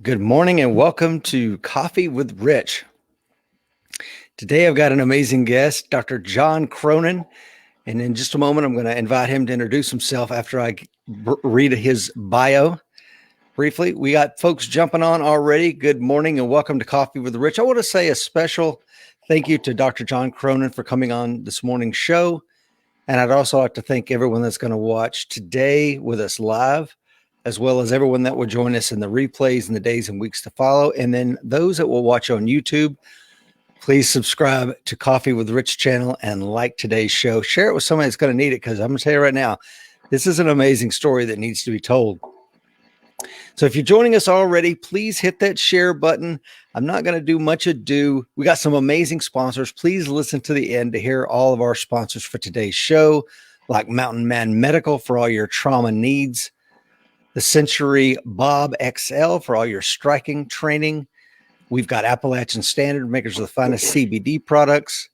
Good morning and welcome to Coffee with Rich. Today I've got an amazing guest, Dr. John Cronin, and in just a moment I'm going to invite him to introduce himself after I read his bio briefly. We got folks jumping on already. Good morning and welcome to Coffee with Rich. I want to say a special thank you to Dr. John Cronin for coming on this morning's show, and I'd also like to thank everyone that's going to watch today with us live, as well as everyone that will join us in the replays in the days and weeks to follow. And then those that will watch on YouTube, please subscribe to Coffee with Rich channel and like today's show. Share it with somebody that's going to need it, because I'm going to tell you right now, this is an amazing story that needs to be told. So if you're joining us already, please hit that share button. I'm not going to do much ado. We got some amazing sponsors. Please listen to the end to hear all of our sponsors for today's show, like Mountain Man Medical for all your trauma needs, the Century Bob XL for all your striking training. We've got Appalachian Standard, makers of the finest CBD products,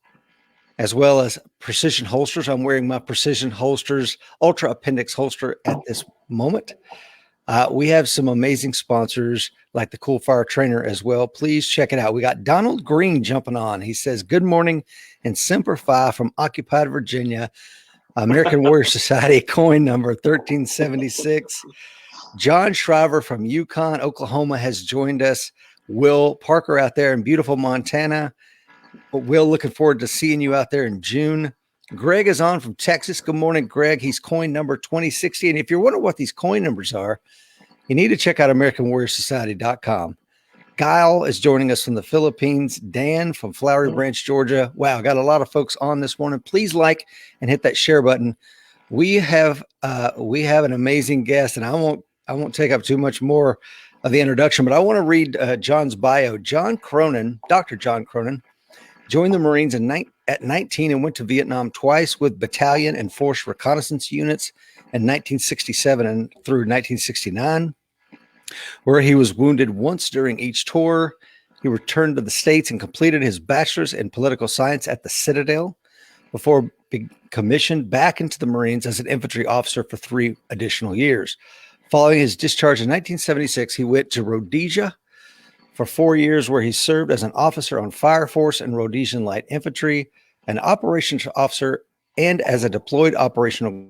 as well as Precision Holsters. I'm wearing my Precision Holsters Ultra Appendix holster at this moment. We have some amazing sponsors like the Cool Fire Trainer as well. Please check it out. We got Donald Green jumping on. He says, good morning and Semper Fi from occupied Virginia, American Warrior Society, coin number 1376. John Shriver from Yukon, Oklahoma has joined us. Will Parker out there in beautiful Montana. Will, looking forward to seeing you out there in June. Greg is on from Texas. Good morning, Greg. He's coin number 2060. And if you're wondering what these coin numbers are, you need to check out AmericanWarriorSociety.com. Guile is joining us from the Philippines. Dan from Flowery Branch, Georgia. Wow, got a lot of folks on this morning. Please like and hit that share button. We have an amazing guest, and I won't take up too much more of the introduction, but I want to read John's bio. John Cronin, Dr. John Cronin, joined the Marines at 19 and went to Vietnam twice with Battalion and Force Reconnaissance units in 1967 and through 1969, where he was wounded once during each tour. He returned to the States and completed his bachelor's in political science at the Citadel before being commissioned back into the Marines as an infantry officer for 3 additional years. Following his discharge in 1976, he went to Rhodesia for 4 years, where he served as an officer on Fire Force and Rhodesian Light Infantry, an operations officer, and as a deployed operational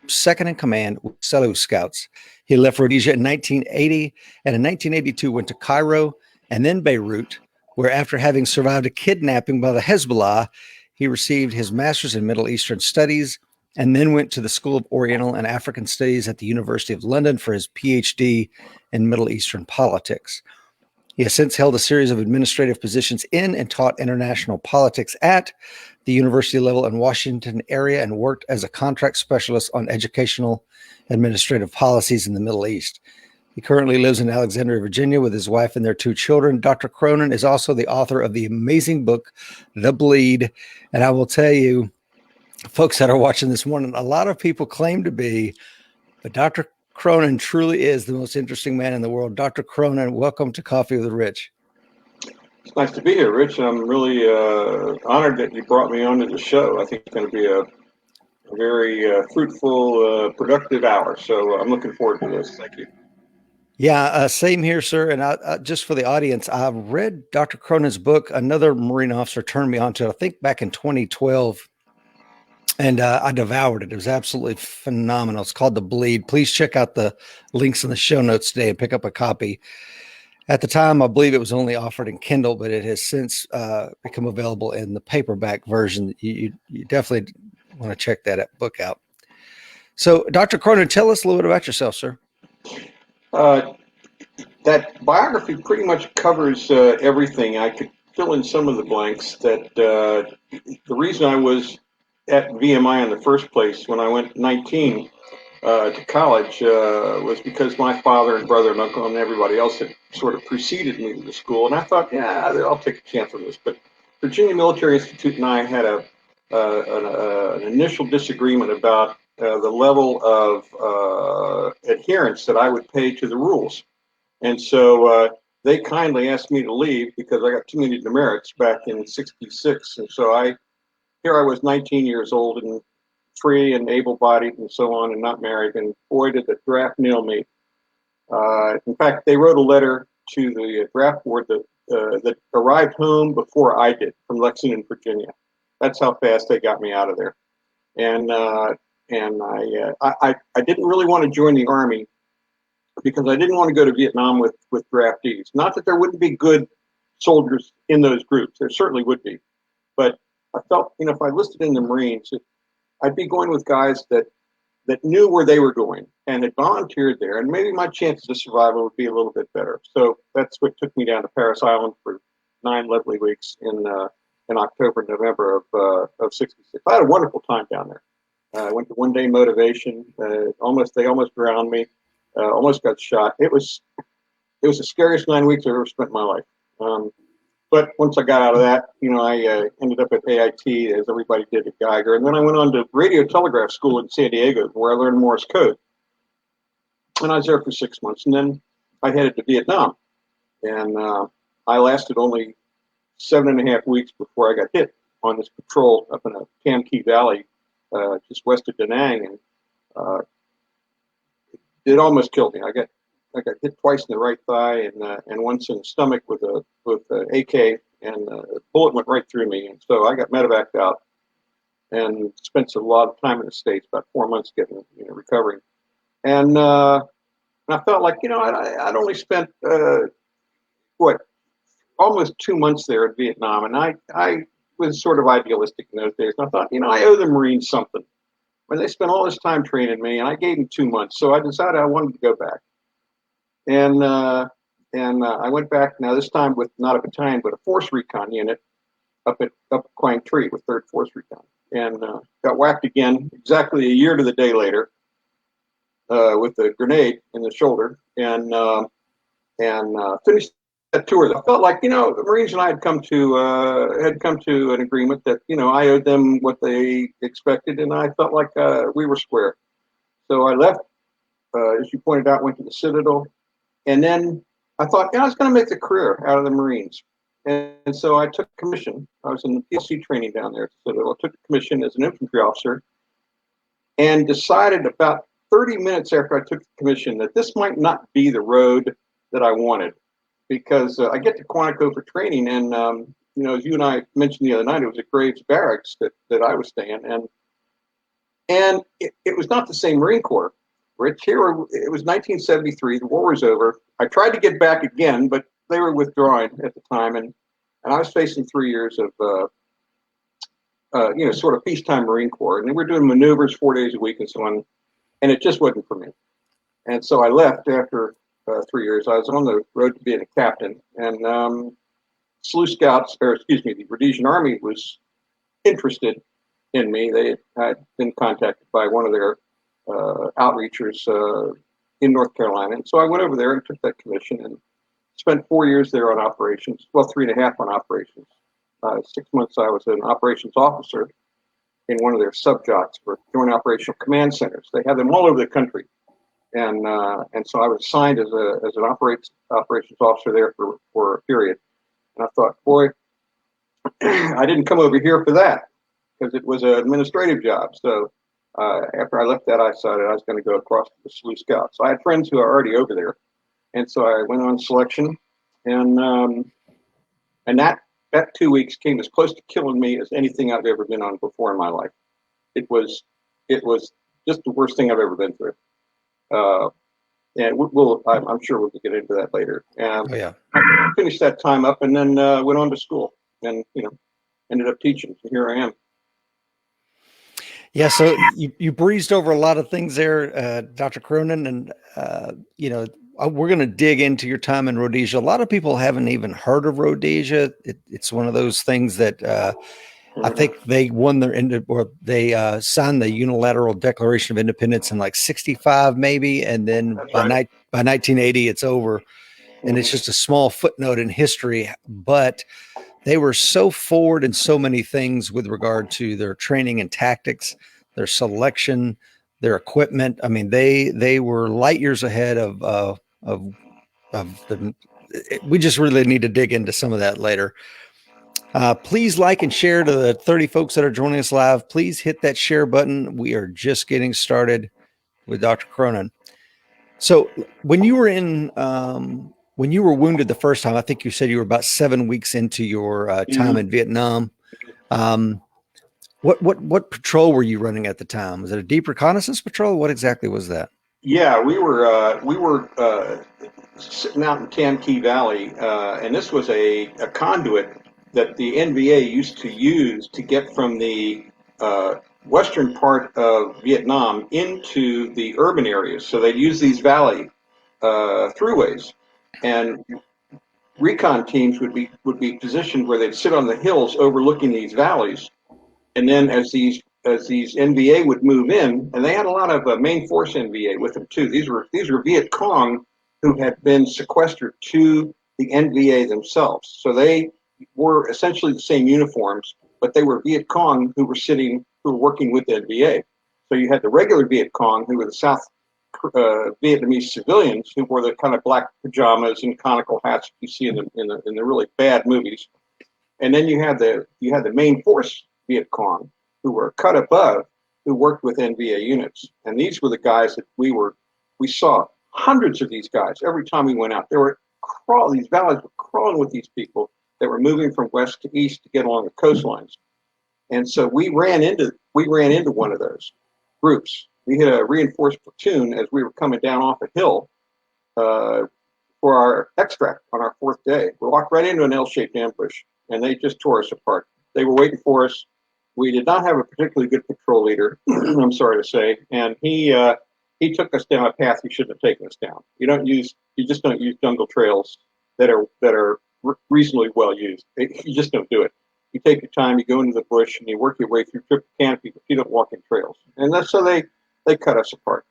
second in command with Selous Scouts. He left Rhodesia in 1980 and in 1982 went to Cairo and then Beirut, where after having survived a kidnapping by the Hezbollah, he received his master's in Middle Eastern Studies and then went to the School of Oriental and African Studies at the University of London for his PhD in Middle Eastern politics. He has since held a series of administrative positions in and taught international politics at the university level in Washington area and worked as a contract specialist on educational administrative policies in the Middle East. He currently lives in Alexandria, Virginia with his wife and their 2 children. Dr. Cronin is also the author of the amazing book, The Bleed. And I will tell you, folks that are watching this morning, a lot of people claim to be, but Dr. Cronin truly is the most interesting man in the world. Dr. Cronin, welcome to Coffee with Rich. It's nice to be here, Rich. I'm really honored that you brought me onto the show. I think it's going to be a very fruitful, productive hour. So I'm looking forward to this. Thank you. Yeah, same here, sir. And I, just for the audience, I've read Dr. Cronin's book. Another Marine officer turned me on to it, I think back in 2012. And I devoured it. It was absolutely phenomenal. It's called The Bleed. Please check out the links in the show notes today and pick up a copy. At the time, I believe it was only offered in Kindle, but it has since become available in the paperback version. You definitely want to check that book out. So, Dr. Cronin, tell us a little bit about yourself, sir. That biography pretty much covers everything. I could fill in some of the blanks. That the reason I was at VMI in the first place when I went 19 to college was because my father and brother and uncle and everybody else had sort of preceded me to the school, and I thought, yeah, I'll take a chance on this. But Virginia Military Institute and I had an initial disagreement about the level of adherence that I would pay to the rules, and so they kindly asked me to leave because I got too many demerits back in '66, and so here I was 19 years old and free and able-bodied and so on and not married, and boy, did the draft nail me. In fact, they wrote a letter to the draft board that arrived home before I did from Lexington, Virginia. That's how fast they got me out of there. And I didn't really want to join the Army because I didn't want to go to Vietnam with draftees. Not that there wouldn't be good soldiers in those groups. There certainly would be. But I felt, if I listed in the Marines, I'd be going with guys that knew where they were going and had volunteered there, and maybe my chances of survival would be a little bit better. So that's what took me down to Paris Island for 9 lovely weeks in October, November of '66. I had a wonderful time down there. I went to one-day motivation. They almost drowned me. Almost got shot. It was the scariest 9 weeks I've ever spent in my life. But once I got out of that, I ended up at AIT, as everybody did at Geiger. And then I went on to radio telegraph school in San Diego, where I learned Morse code. And I was there for 6 months. And then I headed to Vietnam. And I lasted only 7.5 weeks before I got hit on this patrol up in a Tam Kee Valley, just west of Da Nang. And it almost killed me. I got hit twice in the right thigh and once in the stomach with a AK, and a bullet went right through me. And so I got medevaced out and spent a lot of time in the States, about 4 months getting recovering. And I felt like I'd only spent almost 2 months there in Vietnam, and I was sort of idealistic in those days. And I thought, I owe the Marines something. When they spent all this time training me, and I gave them 2 months, so I decided I wanted to go back. And I went back, now this time with not a battalion, but a Force Recon unit up at Quang Tri with 3rd Force Recon. And got whacked again exactly a year to the day later with a grenade in the shoulder, and finished that tour. I felt like, the Marines and I had come to an agreement that, I owed them what they expected, and I felt like we were square. So I left, as you pointed out, went to the Citadel. And then I thought, I was going to make a career out of the Marines. And so I took commission. I was in the PLC training down there. So I took a commission as an infantry officer and decided about 30 minutes after I took the commission that this might not be the road that I wanted, because I get to Quantico for training. And, as you and I mentioned the other night, it was at Graves Barracks that I was staying. And it was not the same Marine Corps. Rich, here it was 1973. The war was over. I tried to get back again, but they were withdrawing at the time, and I was facing 3 years of sort of peacetime Marine Corps, and they were doing maneuvers 4 days a week and so on, and it just wasn't for me. And so I left after 3 years. I was on the road to being a captain, and Selous Scouts, the Rhodesian Army was interested in me. They had been contacted by one of their outreachers in North Carolina. And so I went over there and took that commission and spent 4 years there on operations, well, 3.5 on operations. 6 months I was an operations officer in one of their sub-JOCs for Joint Operational Command Centers. They have them all over the country. And so I was assigned as an operations officer there for a period. And I thought, boy, I didn't come over here for that, because it was an administrative job. So after I left that, I decided I was going to go across to the Selous Scouts. So I had friends who are already over there, and so I went on selection, and that 2 weeks came as close to killing me as anything I've ever been on before in my life. It was just the worst thing I've ever been through, and I'm sure we'll get into that later. I finished that time up, and then went on to school, and ended up teaching. So here I am. Yeah, so you breezed over a lot of things there, Dr. Cronin, and we're going to dig into your time in Rhodesia. A lot of people haven't even heard of Rhodesia. It's one of those things that I think they signed the unilateral Declaration of Independence in like '65, maybe, and then by 1980 it's over, and it's just a small footnote in history. But they were so forward in so many things with regard to their training and tactics, their selection, their equipment. I mean, they were light years ahead of the. We just really need to dig into some of that later. Please like and share to the 30 folks that are joining us live. Please hit that share button. We are just getting started with Dr. Cronin. So when you were when you were wounded the first time, I think you said you were about 7 weeks into your time in Vietnam. Um, what patrol were you running at the time? Was it a deep reconnaissance patrol? What exactly was that? Yeah, we were sitting out in Tam Key Valley, and this was a conduit that the NVA used to use to get from the uh, western part of Vietnam into the urban areas. So they'd use these valley throughways, and recon teams would be positioned where they'd sit on the hills overlooking these valleys, and then as these NVA would move in, and they had a lot of main force NVA with them too. These were Viet Cong who had been sequestered to the NVA themselves. So they were essentially the same uniforms, but they were Viet Cong who were working with the NVA. So you had the regular Viet Cong who were the South Vietnamese civilians who wore the kind of black pajamas and conical hats you see in the really bad movies, and then you had the main force Viet Cong who were cut above, who worked with NVA units, and these were the guys that we saw hundreds of these guys every time we went out. These valleys were crawling with these people that were moving from west to east to get along the coastlines, and so we ran into one of those groups. We hit a reinforced platoon as we were coming down off a hill uh, for our extract on our fourth day. We walked right into an L-shaped ambush, and they just tore us apart. They were waiting for us. We did not have a particularly good patrol leader, I'm sorry to say, and he took us down a path he shouldn't have taken us down. You just don't use jungle trails that are reasonably well used. You just don't do it. You take your time, you go into the bush, and you work your way through triple canopy, but you don't walk in trails. And that's so they cut us apart.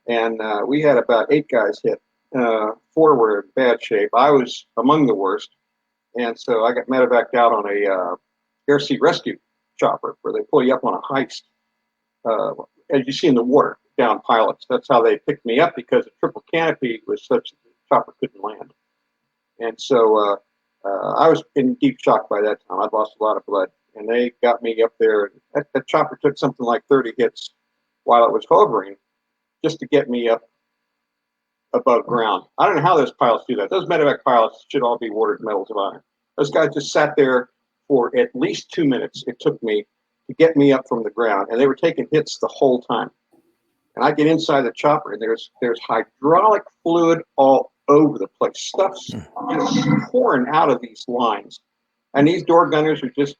And we had about 8 guys hit. 4 were in bad shape. I was among the worst, and so I got medevaced out on a air sea rescue chopper where they pull you up on a heist, as you see in the water, down pilots. That's how they picked me up, because the triple canopy was such that the chopper couldn't land. And so I was in deep shock by that time. I'd lost a lot of blood, and they got me up there. That chopper took something like 30 hits while it was hovering just to get me up above ground. I don't know how those pilots do that. Those medevac pilots should all be awarded medals of honor. Those guys just sat there for at least 2 minutes. It took me to get me up from the ground, and they were taking hits the whole time. And I get inside the chopper, and there's hydraulic fluid all over the place. Stuff's just pouring out of these lines, and these door gunners are just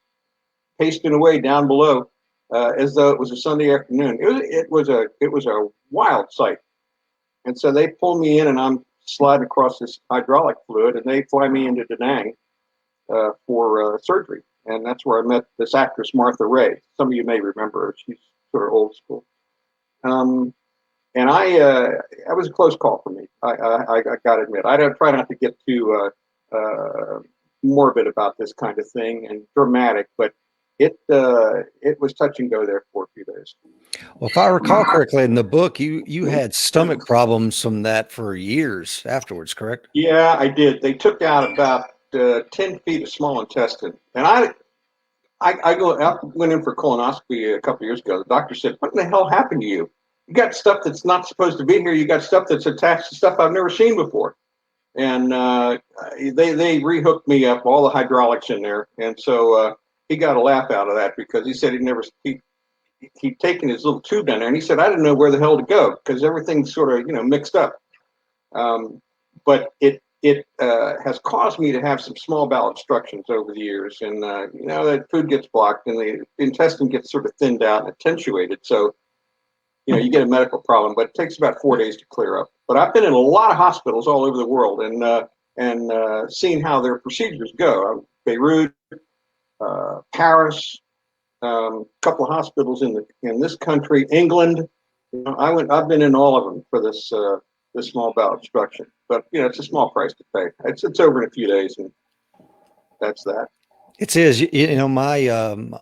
pasting away down below as though it was a Sunday afternoon. It was a wild sight. And so they pull me in, and I'm sliding across this hydraulic fluid, and they fly me into Da Nang for surgery. And that's where I met this actress, Martha Ray. Some of you may remember her. She's sort of old school. And that was a close call for me. I got to admit. I don't try not to get too morbid about this kind of thing and dramatic, but it was touch and go there for a few days. Well, if I recall correctly, in the book, you had stomach problems from that for years afterwards, correct? Yeah, I did. They took out about 10 feet of small intestine, and I went in for colonoscopy a couple of years ago. The doctor said, "What in the hell happened to you? You got stuff that's not supposed to be here. You got stuff that's attached to stuff I've never seen before." And they rehooked me up, all the hydraulics in there, and so he got a laugh out of that, because he said he'd taken his little tube down there, and he said, "I didn't know where the hell to go, because everything's sort of mixed up." But it has caused me to have some small bowel obstructions over the years, and that food gets blocked, and the intestine gets sort of thinned out and attenuated. So you get a medical problem, but it takes about 4 days to clear up. But I've been in a lot of hospitals all over the world, and seen how their procedures go. Beirut, Paris, a couple of hospitals in this country, England. I've been in all of them for this small bowel obstruction, but it's a small price to pay. It's over in a few days, and that's that. It is. My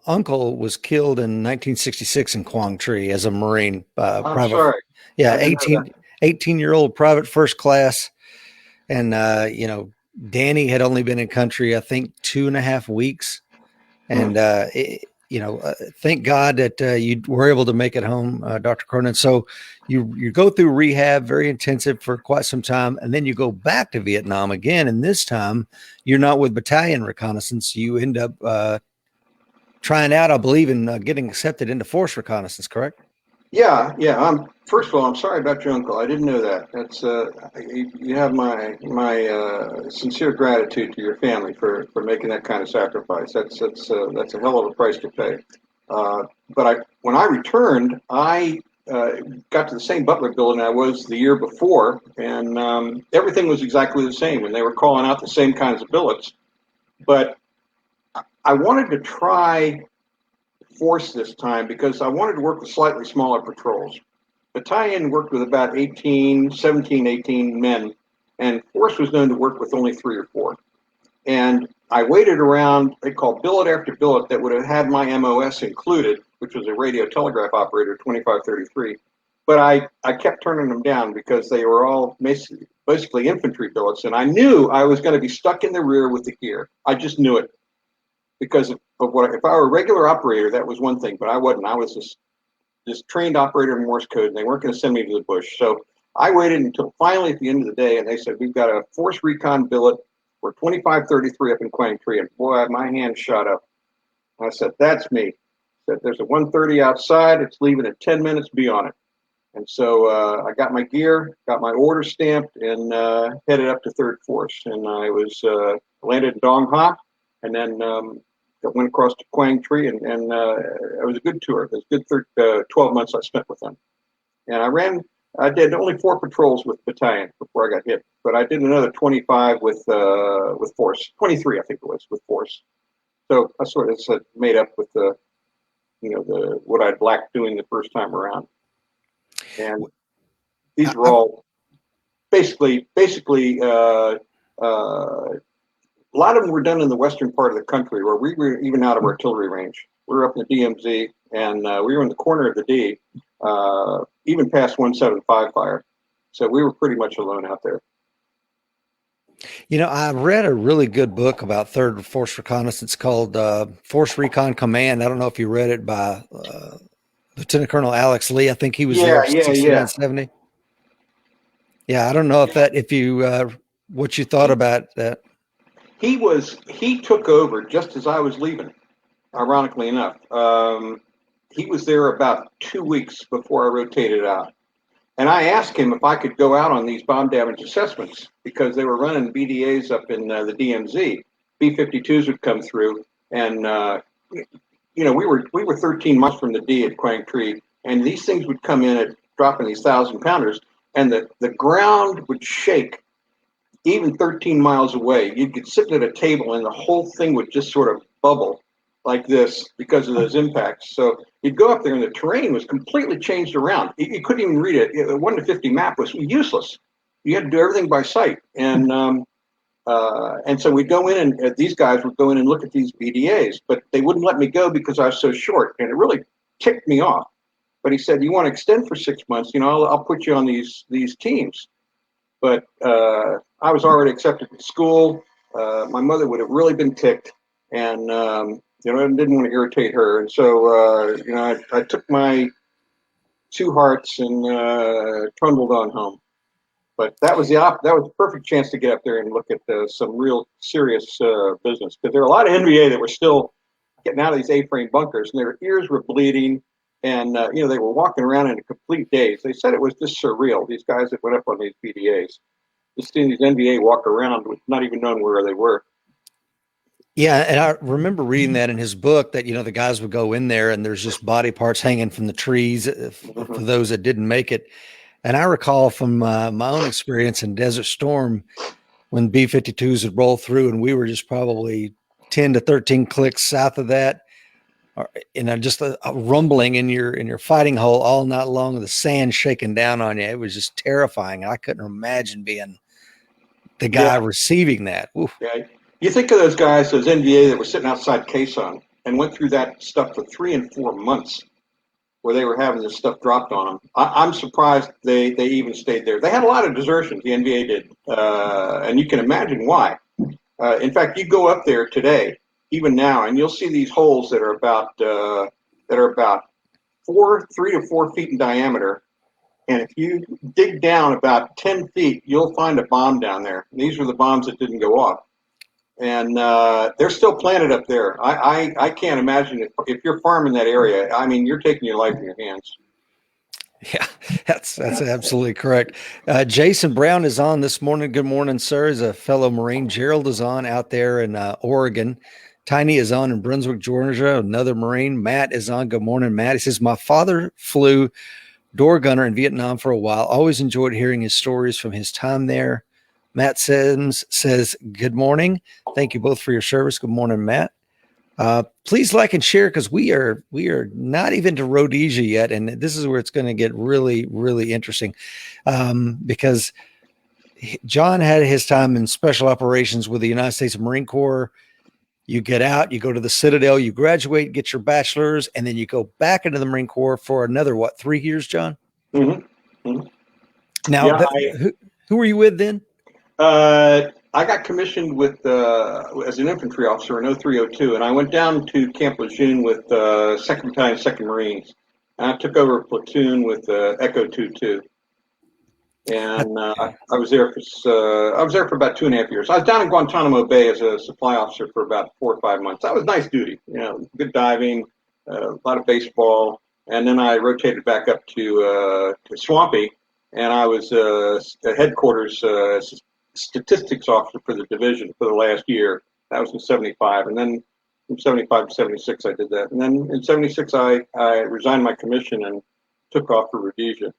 uncle was killed in 1966 in Quang Tri as a Marine. I'm private, sorry. yeah, 18-year-old private first class, and Danny had only been in country, I think, 2.5 weeks, and thank God that you were able to make it home, Dr. Cronin. So you go through rehab, very intensive for quite some time, and then you go back to Vietnam again. And this time you're not with Battalion Reconnaissance. You end up trying out, I believe, in getting accepted into Force Reconnaissance, correct? Yeah, yeah. First of all, I'm sorry about your uncle. I didn't know that. That's you have my sincere gratitude to your family for making that kind of sacrifice. That's a hell of a price to pay. But when I returned, I got to the same Butler building I was the year before, and everything was exactly the same. And they were calling out the same kinds of billets. But I wanted to try Force this time because I wanted to work with slightly smaller patrols. Battalion worked with about 17, 18 men, and Force was known to work with only 3 or 4. And I waited around, they called billet after billet that would have had my MOS included, which was a radio telegraph operator, 2533. But I kept turning them down because they were all basically infantry billets, and I knew I was going to be stuck in the rear with the gear. I just knew it. Because of what, if I were a regular operator, that was one thing, but I wasn't. I was this trained operator in Morse code, and they weren't going to send me to the bush. So I waited until finally at the end of the day, and they said, we've got a Force Recon billet for 2533 up in Quang Tri, and boy, my hand shot up. I said, that's me. I said, there's a 130 outside. It's leaving in 10 minutes. Be on it. And so I got my gear, got my order stamped, and headed up to 3rd Force. And I was landed in Dong Ha. And then went across to Quang Tri, and it was a good tour. It was a good 12 months I spent with them. And I did only 4 patrols with Battalion before I got hit, but I did another 25 with Force, 23 I think it was with Force. So I sort of made up with what I'd lacked doing the first time around. And these were all basically a lot of them were done in the western part of the country where we were even out of artillery range. We were up in the DMZ, and we were in the corner of the D, even past 175 fire. So we were pretty much alone out there. I read a really good book about 3rd Force Reconnaissance called Force Recon Command. I don't know if you read it by Lieutenant Colonel Alex Lee. I think he was there 69, 70. Yeah, I don't know if you what you thought about that. He took over just as I was leaving, ironically enough. He was there about 2 weeks before I rotated out. And I asked him if I could go out on these bomb damage assessments because they were running BDAs up in the DMZ. B-52s would come through, and we were 13 months from the D at Quang Tri, and these things would come in at dropping these 1,000-pounders, and the ground would shake. Even 13 miles away, you'd get sitting at a table and the whole thing would just sort of bubble like this because of those impacts. So you'd go up there and the terrain was completely changed around. You couldn't even read it. A 1 to 50 map was useless. You had to do everything by sight. And so we'd go in and these guys would go in and look at these BDAs, but they wouldn't let me go because I was so short, and it really ticked me off. But he said, you want to extend for 6 months, I'll put you on these teams. But I was already accepted to school. My mother would have really been ticked, and I didn't want to irritate her. And so I took my 2 hearts and trundled on home. But that was the perfect chance to get up there and look at some real serious business, because there were a lot of NVA that were still getting out of these A-frame bunkers, and their ears were bleeding. And, they were walking around in a complete daze. They said it was just surreal, these guys that went up on these BDAs. Just seeing these NVA walk around with not even knowing where they were. Yeah, and I remember reading that in his book that, the guys would go in there and there's just body parts hanging from the trees for those that didn't make it. And I recall from my own experience in Desert Storm when B-52s would roll through, and we were just probably 10 to 13 clicks south of that. Just a rumbling in your fighting hole all night long, the sand shaking down on you. It was just terrifying. I couldn't imagine being the guy receiving that. Oof. Yeah. You think of those guys, those NVA that were sitting outside Quezon and went through that stuff for 3 and 4 months where they were having this stuff dropped on them. I'm surprised they even stayed there. They had a lot of desertions, the NVA did, and you can imagine why. In fact, you go up there today, even now, and you'll see these holes that are about 3 to 4 feet in diameter. And if you dig down about 10 feet, you'll find a bomb down there. And these are the bombs that didn't go off. And they're still planted up there. I can't imagine if you're farming that area, I mean, you're taking your life in your hands. Yeah, that's absolutely correct. Jason Brown is on this morning. Good morning, sir. Is a fellow Marine. Gerald is on out there in Oregon. Tiny is on in Brunswick, Georgia. Another Marine. Matt is on. Good morning, Matt. He says, my father flew door gunner in Vietnam for a while. Always enjoyed hearing his stories from his time there. Matt Sims says, good morning. Thank you both for your service. Good morning, Matt. Please like and share, because we are not even to Rhodesia yet, and this is where it's going to get really, really interesting, because John had his time in special operations with the United States Marine Corps. You get out, you go to the Citadel, you graduate, get your bachelor's, and then you go back into the Marine Corps for another 3 years, John? Mm-hmm. Mm-hmm. Now, Yeah, who were you with then? I got commissioned with as an infantry officer in 0302, and I went down to Camp Lejeune with 2nd Battalion, 2nd Marines. And I took over a platoon with Echo 22, and I was there for about 2.5 years. I was down in Guantanamo Bay as a supply officer for about 4 or 5 months. That was nice duty, good diving, a lot of baseball, and then I rotated back up to Swampy, and I was at headquarters statistics officer for the division for the last year. That was in 75, and then from 75 to 76 I did that, and then in 76 I resigned my commission and took off for Rhodesia.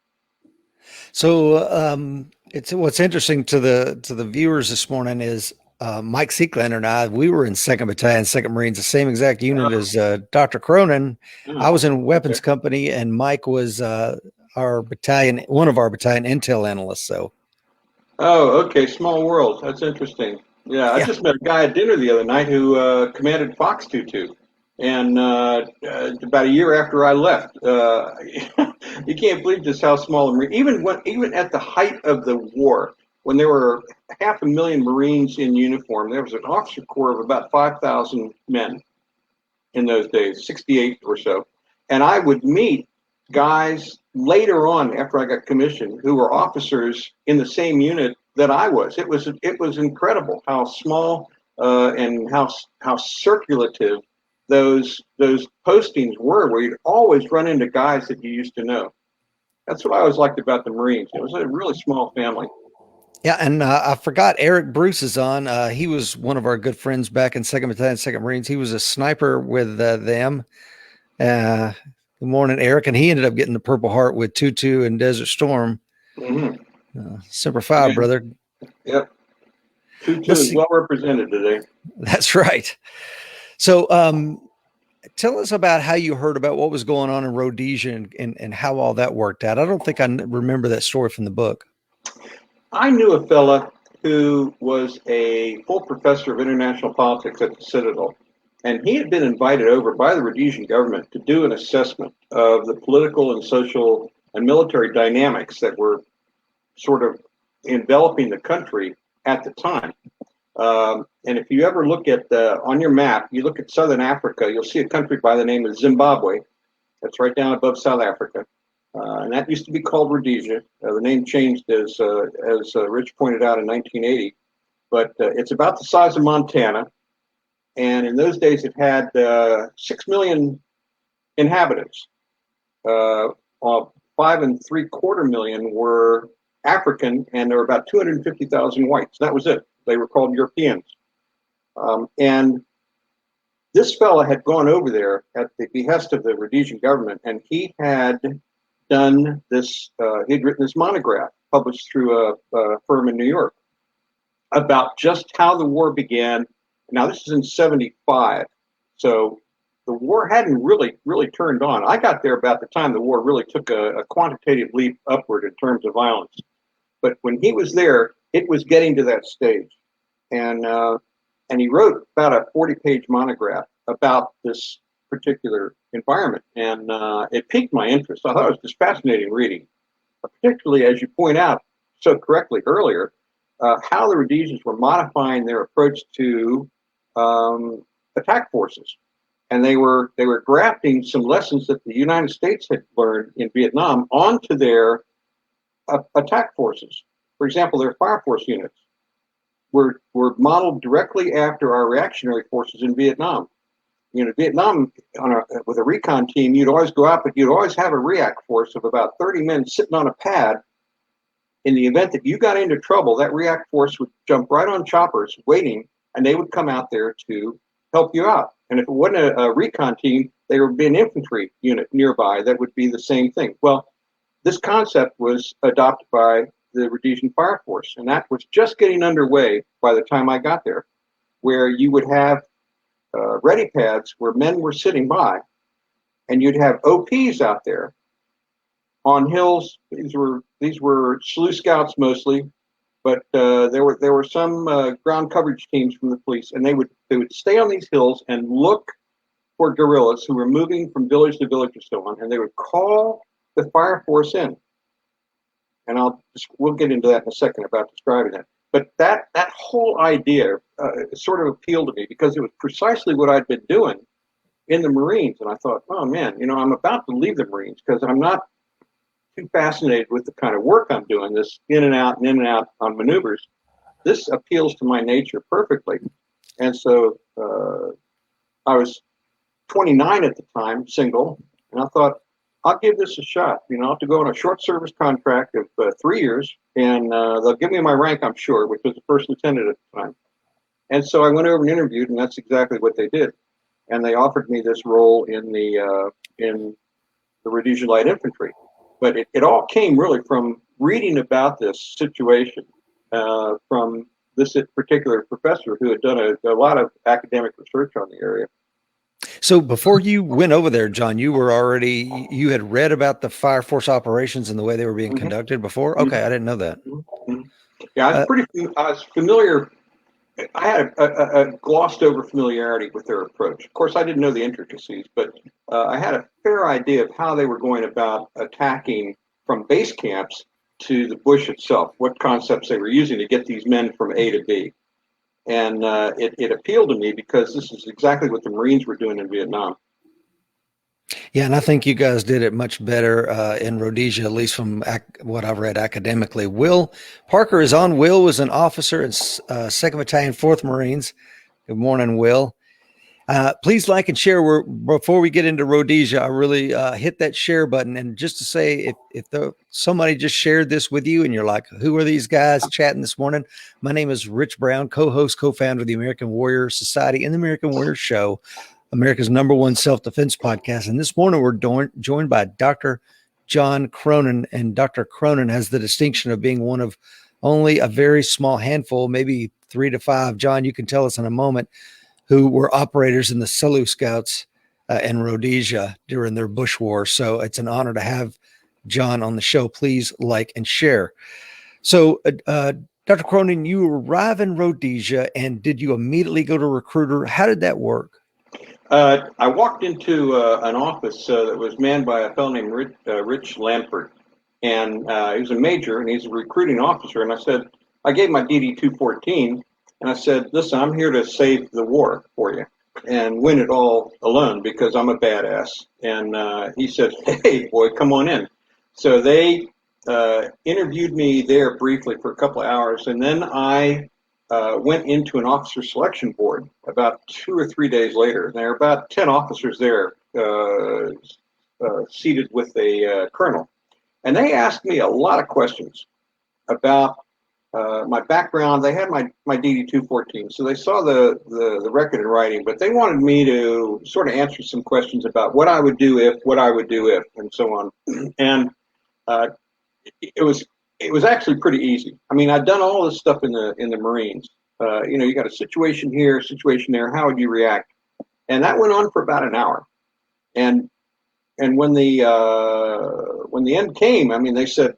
So it's what's interesting to the viewers this morning is Mike Seeklander and I, we were in 2nd Battalion, 2nd Marines, the same exact unit as Dr. Cronin. I was in weapons company, and Mike was our battalion, one of our battalion intel analysts. So. Oh, okay. Small world. That's interesting. Yeah, I just met a guy at dinner the other night who commanded Fox 22, and about a year after I left, you can't believe just how small the Marine. Even at the height of the war, when there were 500,000 Marines in uniform, there was an officer corps of about 5,000 men in those days, 68 or so, and I would meet guys later on after I got commissioned who were officers in the same unit that I was. It was incredible how small and how circulative those postings were, where you'd always run into guys that you used to know. That's what I always liked about the Marines. It was a really small family. Yeah, and I forgot Eric Bruce is on. He was one of our good friends back in 2nd Battalion, 2nd Marines. He was a sniper with them. Good morning, Eric. And he ended up getting the Purple Heart with Tutu and Desert Storm. Mm-hmm. Semper Fi, brother. Yep. Tutu is well represented today. That's right. So tell us about how you heard about what was going on in Rhodesia and how all that worked out. I don't think I remember that story from the book. I knew a fella who was a full professor of international politics at the Citadel. And he had been invited over by the Rhodesian government to do an assessment of the political and social and military dynamics that were sort of enveloping the country at the time. And if you ever look at on your map, you look at Southern Africa, you'll see a country by the name of Zimbabwe. That's right down above South Africa. And that used to be called Rhodesia. The name changed as Rich pointed out in 1980. But it's about the size of Montana. And in those days, it had 6 million inhabitants. 5.75 million were African, and there were about 250,000 whites. That was it. They were called Europeans. And this fella had gone over there at the behest of the Rhodesian government, and he had done this. He'd written this monograph published through a firm in New York about just how the war began. Now, this is in 75, so the war hadn't really turned on. I got there about the time the war really took a quantitative leap upward in terms of violence. But when he was there, it was getting to that stage. And he wrote about a 40-page monograph about this particular environment. And it piqued my interest. I thought it was just fascinating reading, particularly, as you point out so correctly earlier, how the Rhodesians were modifying their approach to attack forces, and they were grafting some lessons that the United States had learned in Vietnam onto their attack forces. For example, their fire force units were modeled directly after our reactionary forces in Vietnam. Vietnam, with a recon team, you'd always go out, but you'd always have a react force of about 30 men sitting on a pad. In the event that you got into trouble, that react force would jump right on choppers waiting, and they would come out there to help you out. And if it wasn't a recon team, there would be an infantry unit nearby that would be the same thing. Well, this concept was adopted by the Rhodesian Fire Force, and that was just getting underway by the time I got there, where you would have ready pads where men were sitting by, and you'd have OPs out there on hills. These were Selous Scouts mostly, but there were some ground coverage teams from the police, and they would stay on these hills and look for guerrillas who were moving from village to village and so on, and they would call the fire force in. And we'll get into that in a second about describing that. But that whole idea sort of appealed to me because it was precisely what I'd been doing in the Marines. And I thought, oh man, I'm about to leave the Marines because I'm not too fascinated with the kind of work I'm doing, this in and out on maneuvers. This appeals to my nature perfectly. And so I was 29 at the time, single, and I thought, I'll give this a shot. I'll have to go on a short service contract of 3 years, and they'll give me my rank, I'm sure, which was a first lieutenant at the time. And so I went over and interviewed, and that's exactly what they did. And they offered me this role in the Rhodesian Light Infantry. But it all came really from reading about this situation from this particular professor who had done a lot of academic research on the area. So before you went over there, John, you had read about the fire force operations and the way they were being conducted before? Okay, I didn't know that. Yeah, I was familiar. I had a glossed over familiarity with their approach. Of course, I didn't know the intricacies, but I had a fair idea of how they were going about attacking from base camps to the bush itself, what concepts they were using to get these men from A to B. And it appealed to me because this is exactly what the Marines were doing in Vietnam. Yeah, and I think you guys did it much better in Rhodesia, at least from what I've read academically. Will Parker is on. Will was an officer in 2nd Battalion, 4th Marines. Good morning, Will. Please like and share. Before we get into Rhodesia, I really hit that share button. And just to say, if somebody just shared this with you and you're like, who are these guys chatting this morning? My name is Rich Brown, co-host, co-founder of the American Warrior Society and the American Warrior Show, America's #1 self-defense podcast. And this morning we're joined by Dr. John Cronin. And Dr. Cronin has the distinction of being one of only a very small handful, maybe 3 to 5. John, you can tell us in a moment, who were operators in the Selous Scouts in Rhodesia during their Bush War. So it's an honor to have John on the show. Please like and share. So, Dr. Cronin, you arrive in Rhodesia, and did you immediately go to recruiter? How did that work? I walked into an office that was manned by a fellow named Rich Lanford, and he was a major, and he's a recruiting officer. And I gave my DD-214, and I said, listen, I'm here to save the war for you and win it all alone because I'm a badass. And he said, hey, boy, come on in. So they interviewed me there briefly for a couple of hours, and then I went into an officer selection board about 2 or 3 days later. There are about 10 officers there seated with a colonel. And they asked me a lot of questions about my background. They had my DD-214, so they saw the record in writing, but they wanted me to sort of answer some questions about what I would do if, and so on. And it was actually pretty easy. I mean, I'd done all this stuff in the Marines. You got a situation here, situation there. How would you react? And that went on for about an hour. And when the end came, I mean, they said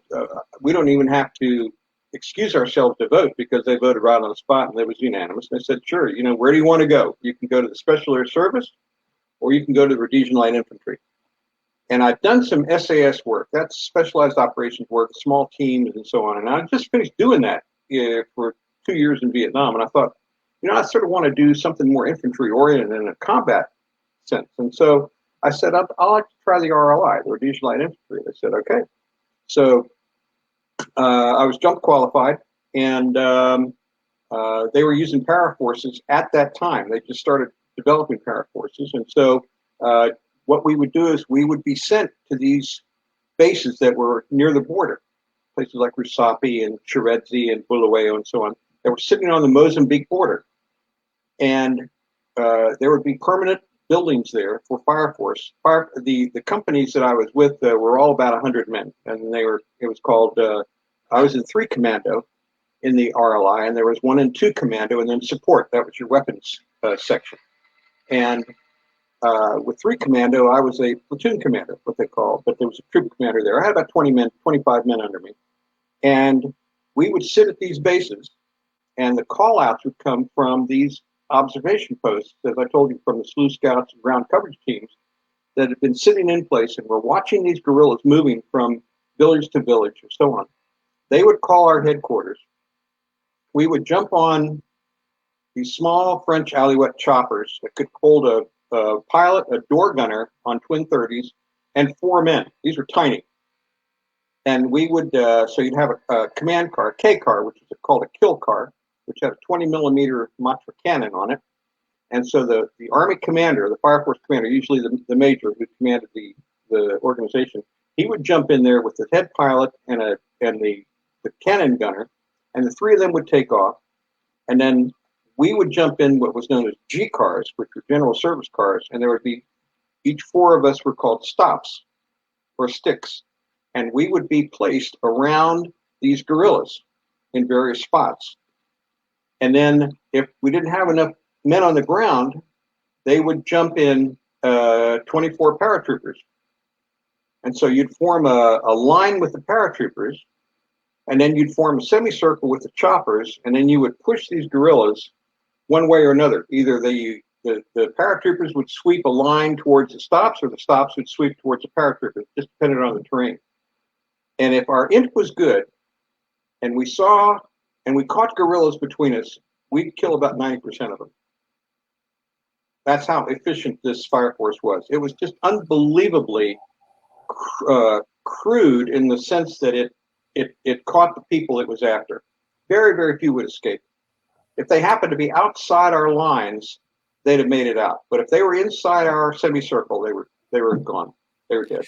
we don't even have to excuse ourselves to vote because they voted right on the spot and it was unanimous. And I said, sure, where do you want to go? You can go to the Special Air Service or you can go to the Rhodesian Light Infantry. And I've done some SAS work. That's specialized operations work, small teams and so on. And I just finished doing that for 2 years in Vietnam. And I thought, I sort of want to do something more infantry oriented in a combat sense. And so I said, I'd like to try the RLI, the Rhodesian Light Infantry. They said, okay. So I was jump qualified, and they were using paraforces at that time. They just started developing paraforces. And so what we would do is we would be sent to these bases that were near the border, places like Rusapi and Cherezi and Bulawayo and so on, that were sitting on the Mozambique border. And there would be permanent buildings there for Fire Force. The companies that I was with were all about 100 men, and it was called, I was in 3 Commando in the RLI, and there was 1 and 2 Commando, and then support. That was your weapons section. And with 3 Commando, I was a platoon commander, what they call, but there was a troop commander there. I had about 20 men, 25 men under me. And we would sit at these bases, and the call-outs would come from these observation posts, as I told you, from the Selous Scouts and ground coverage teams that had been sitting in place and were watching these guerrillas moving from village to village and so on. They would call our headquarters. We would jump on these small French Alouette choppers that could hold a pilot, a door gunner on twin 30s, and 4 men. These were tiny. And we would, so you'd have a command car, a K car, which is called a kill car, which had a 20 millimeter Matra cannon on it. And so the Army commander, the Fire Force commander, usually the major who commanded the organization, he would jump in there with the head pilot and the cannon gunner, and the 3 of them would take off. And then we would jump in what was known as G cars, which were general service cars, and there would be, each 4 of us were called stops or sticks. And we would be placed around these guerrillas in various spots. And then if we didn't have enough men on the ground, they would jump in 24 paratroopers. And so you'd form a line with the paratroopers, and then you'd form a semicircle with the choppers, and then you would push these guerrillas one way or another. Either the paratroopers would sweep a line towards the stops, or the stops would sweep towards the paratroopers, just depending on the terrain. And if our int was good, and we caught guerrillas between us, we'd kill about 90% of them. That's how efficient this Fire Force was. It was just unbelievably crude in the sense that it caught the people it was after. Very, very few would escape. If they happened to be outside our lines, they'd have made it out. But if they were inside our semicircle, they were gone. They were dead.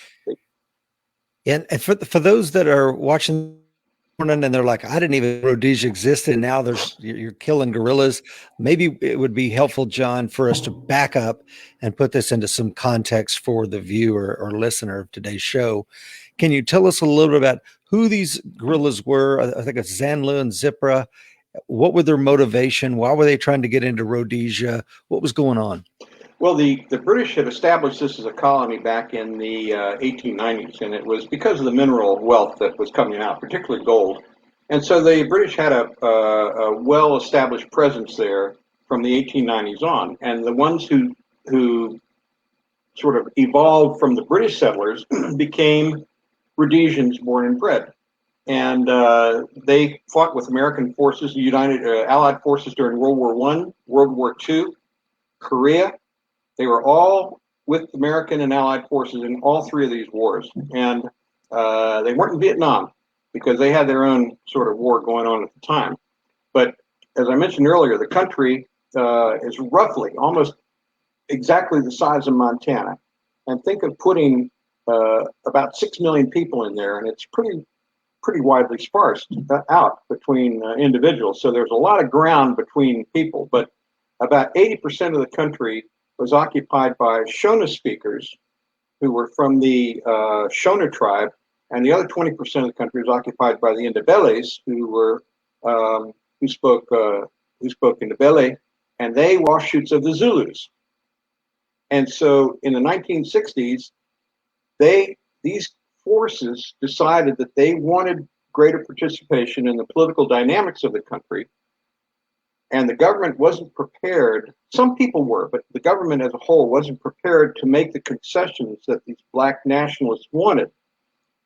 And for those that are watching and they're like, I didn't even know Rhodesia existed, and now you're killing guerrillas. Maybe it would be helpful, John, for us to back up and put this into some context for the viewer or listener of today's show. Can you tell us a little bit about who these guerrillas were? I think it's Zanlu and Zipra. What were their motivation? Why were they trying to get into Rhodesia? What was going on? Well, the British had established this as a colony back in the 1890s, and it was because of the mineral wealth that was coming out, particularly gold. And so the British had a well-established presence there from the 1890s on. And the ones who sort of evolved from the British settlers became Rhodesians born and bred. And they fought with American forces, United Allied forces during World War I, World War II, Korea. They were all with American and Allied forces in all 3 of these wars. And they weren't in Vietnam because they had their own sort of war going on at the time. But as I mentioned earlier, the country is roughly almost exactly the size of Montana. And think of putting about 6 million people in there, and it's pretty widely sparse out between individuals. So there's a lot of ground between people, but about 80% of the country was occupied by Shona speakers who were from the Shona tribe, and the other 20% of the country was occupied by the Indebeles, who spoke Indebele, and they were offshoots of the Zulus. And so in the 1960s, these forces decided that they wanted greater participation in the political dynamics of the country. And the government wasn't prepared. Some people were, but the government as a whole wasn't prepared to make the concessions that these black nationalists wanted.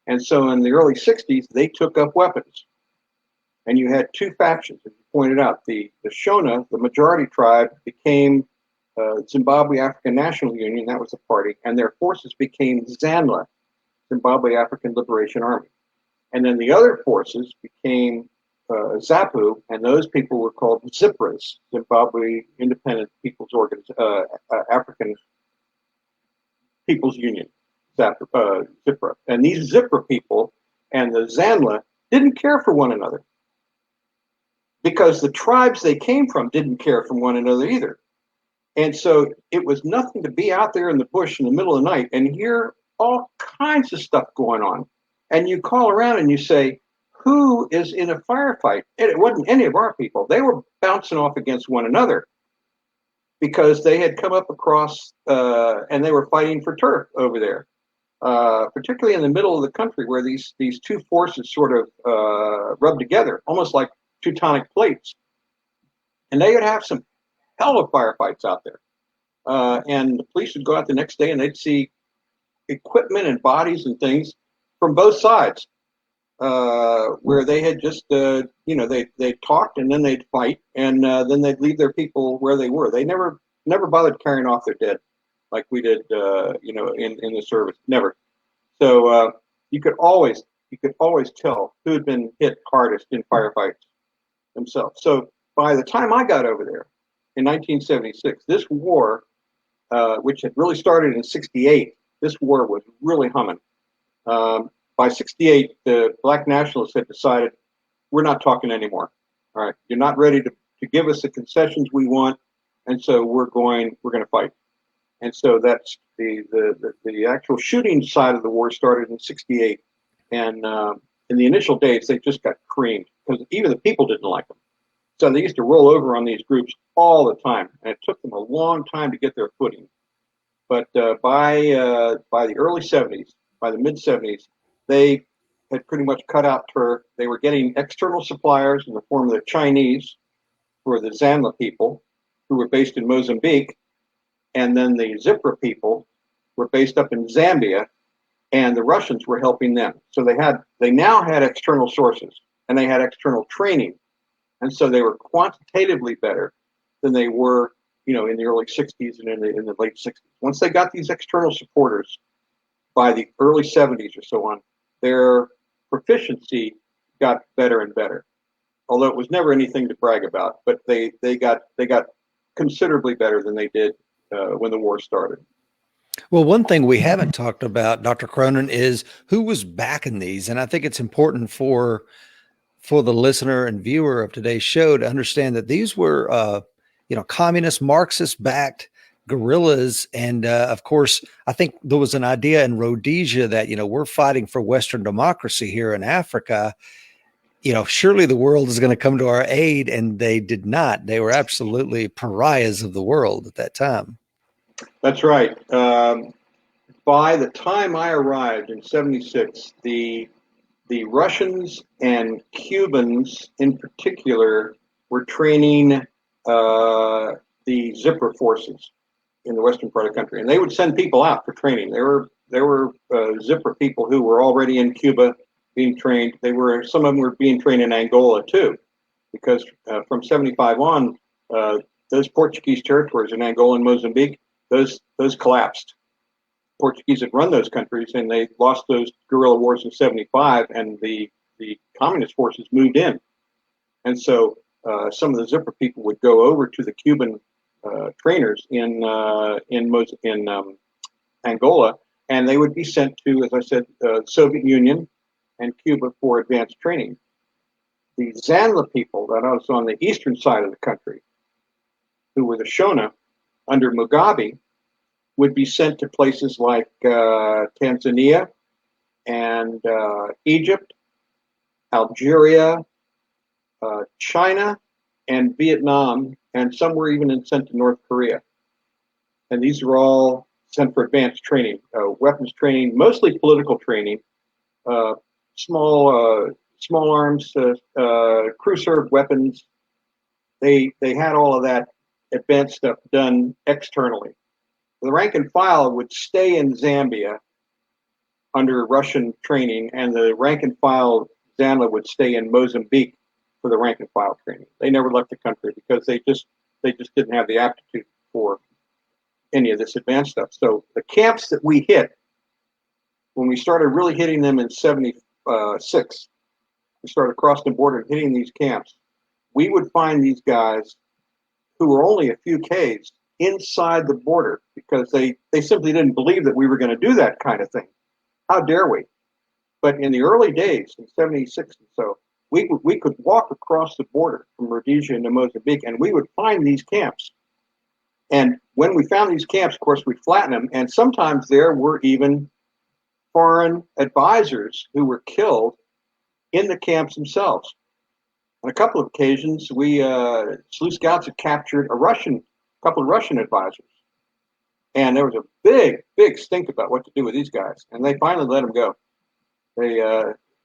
And so in the early 60s, they took up weapons. And you had 2 factions. pointed out, the Shona, the majority tribe, became Zimbabwe African National Union, that was the party, and their forces became ZANLA, Zimbabwe African Liberation Army. And then the other forces became ZAPU, and those people were called ZIPRAs, Zimbabwe Independent People's African People's Union, ZIPRA. And these ZIPRA people and the ZANLA didn't care for one another because the tribes they came from didn't care for one another either. And so it was nothing to be out there in the bush in the middle of the night and hear all kinds of stuff going on. And you call around and you say, who is in a firefight? And it wasn't any of our people. They were bouncing off against one another because they had come up across and they were fighting for turf over there, particularly in the middle of the country where these two forces sort of rubbed together, almost like tectonic plates. And they would have some hell of firefights out there. And the police would go out the next day and they'd see equipment and bodies and things from both sides, where they had just, they talked and then they'd fight and then they'd leave their people where they were. They never bothered carrying off their dead like we did, in the service. Never. So you could always tell who had been hit hardest in firefights themselves. So by the time I got over there in 1976, this war, which had really started in '68, this war was really humming. By '68, the black nationalists had decided, we're not talking anymore. All right, you're not ready to give us the concessions we want, and so we're going to fight. And so that's the actual shooting side of the war started in '68, and in the initial days they just got creamed because even the people didn't like them. So they used to roll over on these groups all the time, and it took them a long time to get their footing. But by the early '70s, by the mid '70s, they had pretty much cut out turf. They were getting external suppliers in the form of the Chinese, who were the ZANLA people, who were based in Mozambique, and then the ZIPRA people were based up in Zambia, and the Russians were helping them. So they now had external sources, and they had external training, and so they were quantitatively better than they were, in the early '60s and in the late '60s. Once they got these external supporters, by the early '70s or so on, their proficiency got better and better. Although it was never anything to brag about, but they got considerably better than they did when the war started. Well, one thing we haven't talked about, Dr. Cronin, is who was backing these, and I think it's important for the listener and viewer of today's show to understand that these were, communist, Marxist-backed guerrillas. And of course, I think there was an idea in Rhodesia that, we're fighting for Western democracy here in Africa. Surely the world is going to come to our aid. And they did not. They were absolutely pariahs of the world at that time. That's right. By the time I arrived in '76, the Russians and Cubans in particular were training the ZIPRA forces in the western part of the country, and they would send people out for training. There were ZIPRA people who were already in Cuba being trained. Some of them were being trained in Angola too, because from '75 on, those Portuguese territories in Angola and Mozambique, those collapsed. Portuguese had run those countries, and they lost those guerrilla wars in '75, and the communist forces moved in, and so some of the ZIPRA people would go over to the Cuban trainers in Angola, and they would be sent to, as I said, the Soviet Union and Cuba for advanced training. The ZANLA people that was on the eastern side of the country, who were the Shona under Mugabe, would be sent to places like Tanzania and Egypt, Algeria, China, and Vietnam, and some were even sent to North Korea. And these were all sent for advanced training, weapons training, mostly political training, small arms, crew-served weapons. They had all of that advanced stuff done externally. The rank and file would stay in Zambia under Russian training, and the rank and file ZANLA would stay in Mozambique for the rank and file training. They never left the country because they just didn't have the aptitude for any of this advanced stuff. So the camps that we hit, when we started really hitting them in 76, we started crossing the border and hitting these camps. We would find these guys who were only a few Ks inside the border because they simply didn't believe that we were going to do that kind of thing. How dare we? But in the early days, in 76 and so, we could walk across the border from Rhodesia into Mozambique, and we would find these camps. And when we found these camps, of course, we'd flatten them, and sometimes there were even foreign advisors who were killed in the camps themselves. On a couple of occasions, Selous Scouts had captured a couple of Russian advisors. And there was a big stink about what to do with these guys. And they finally let them go. They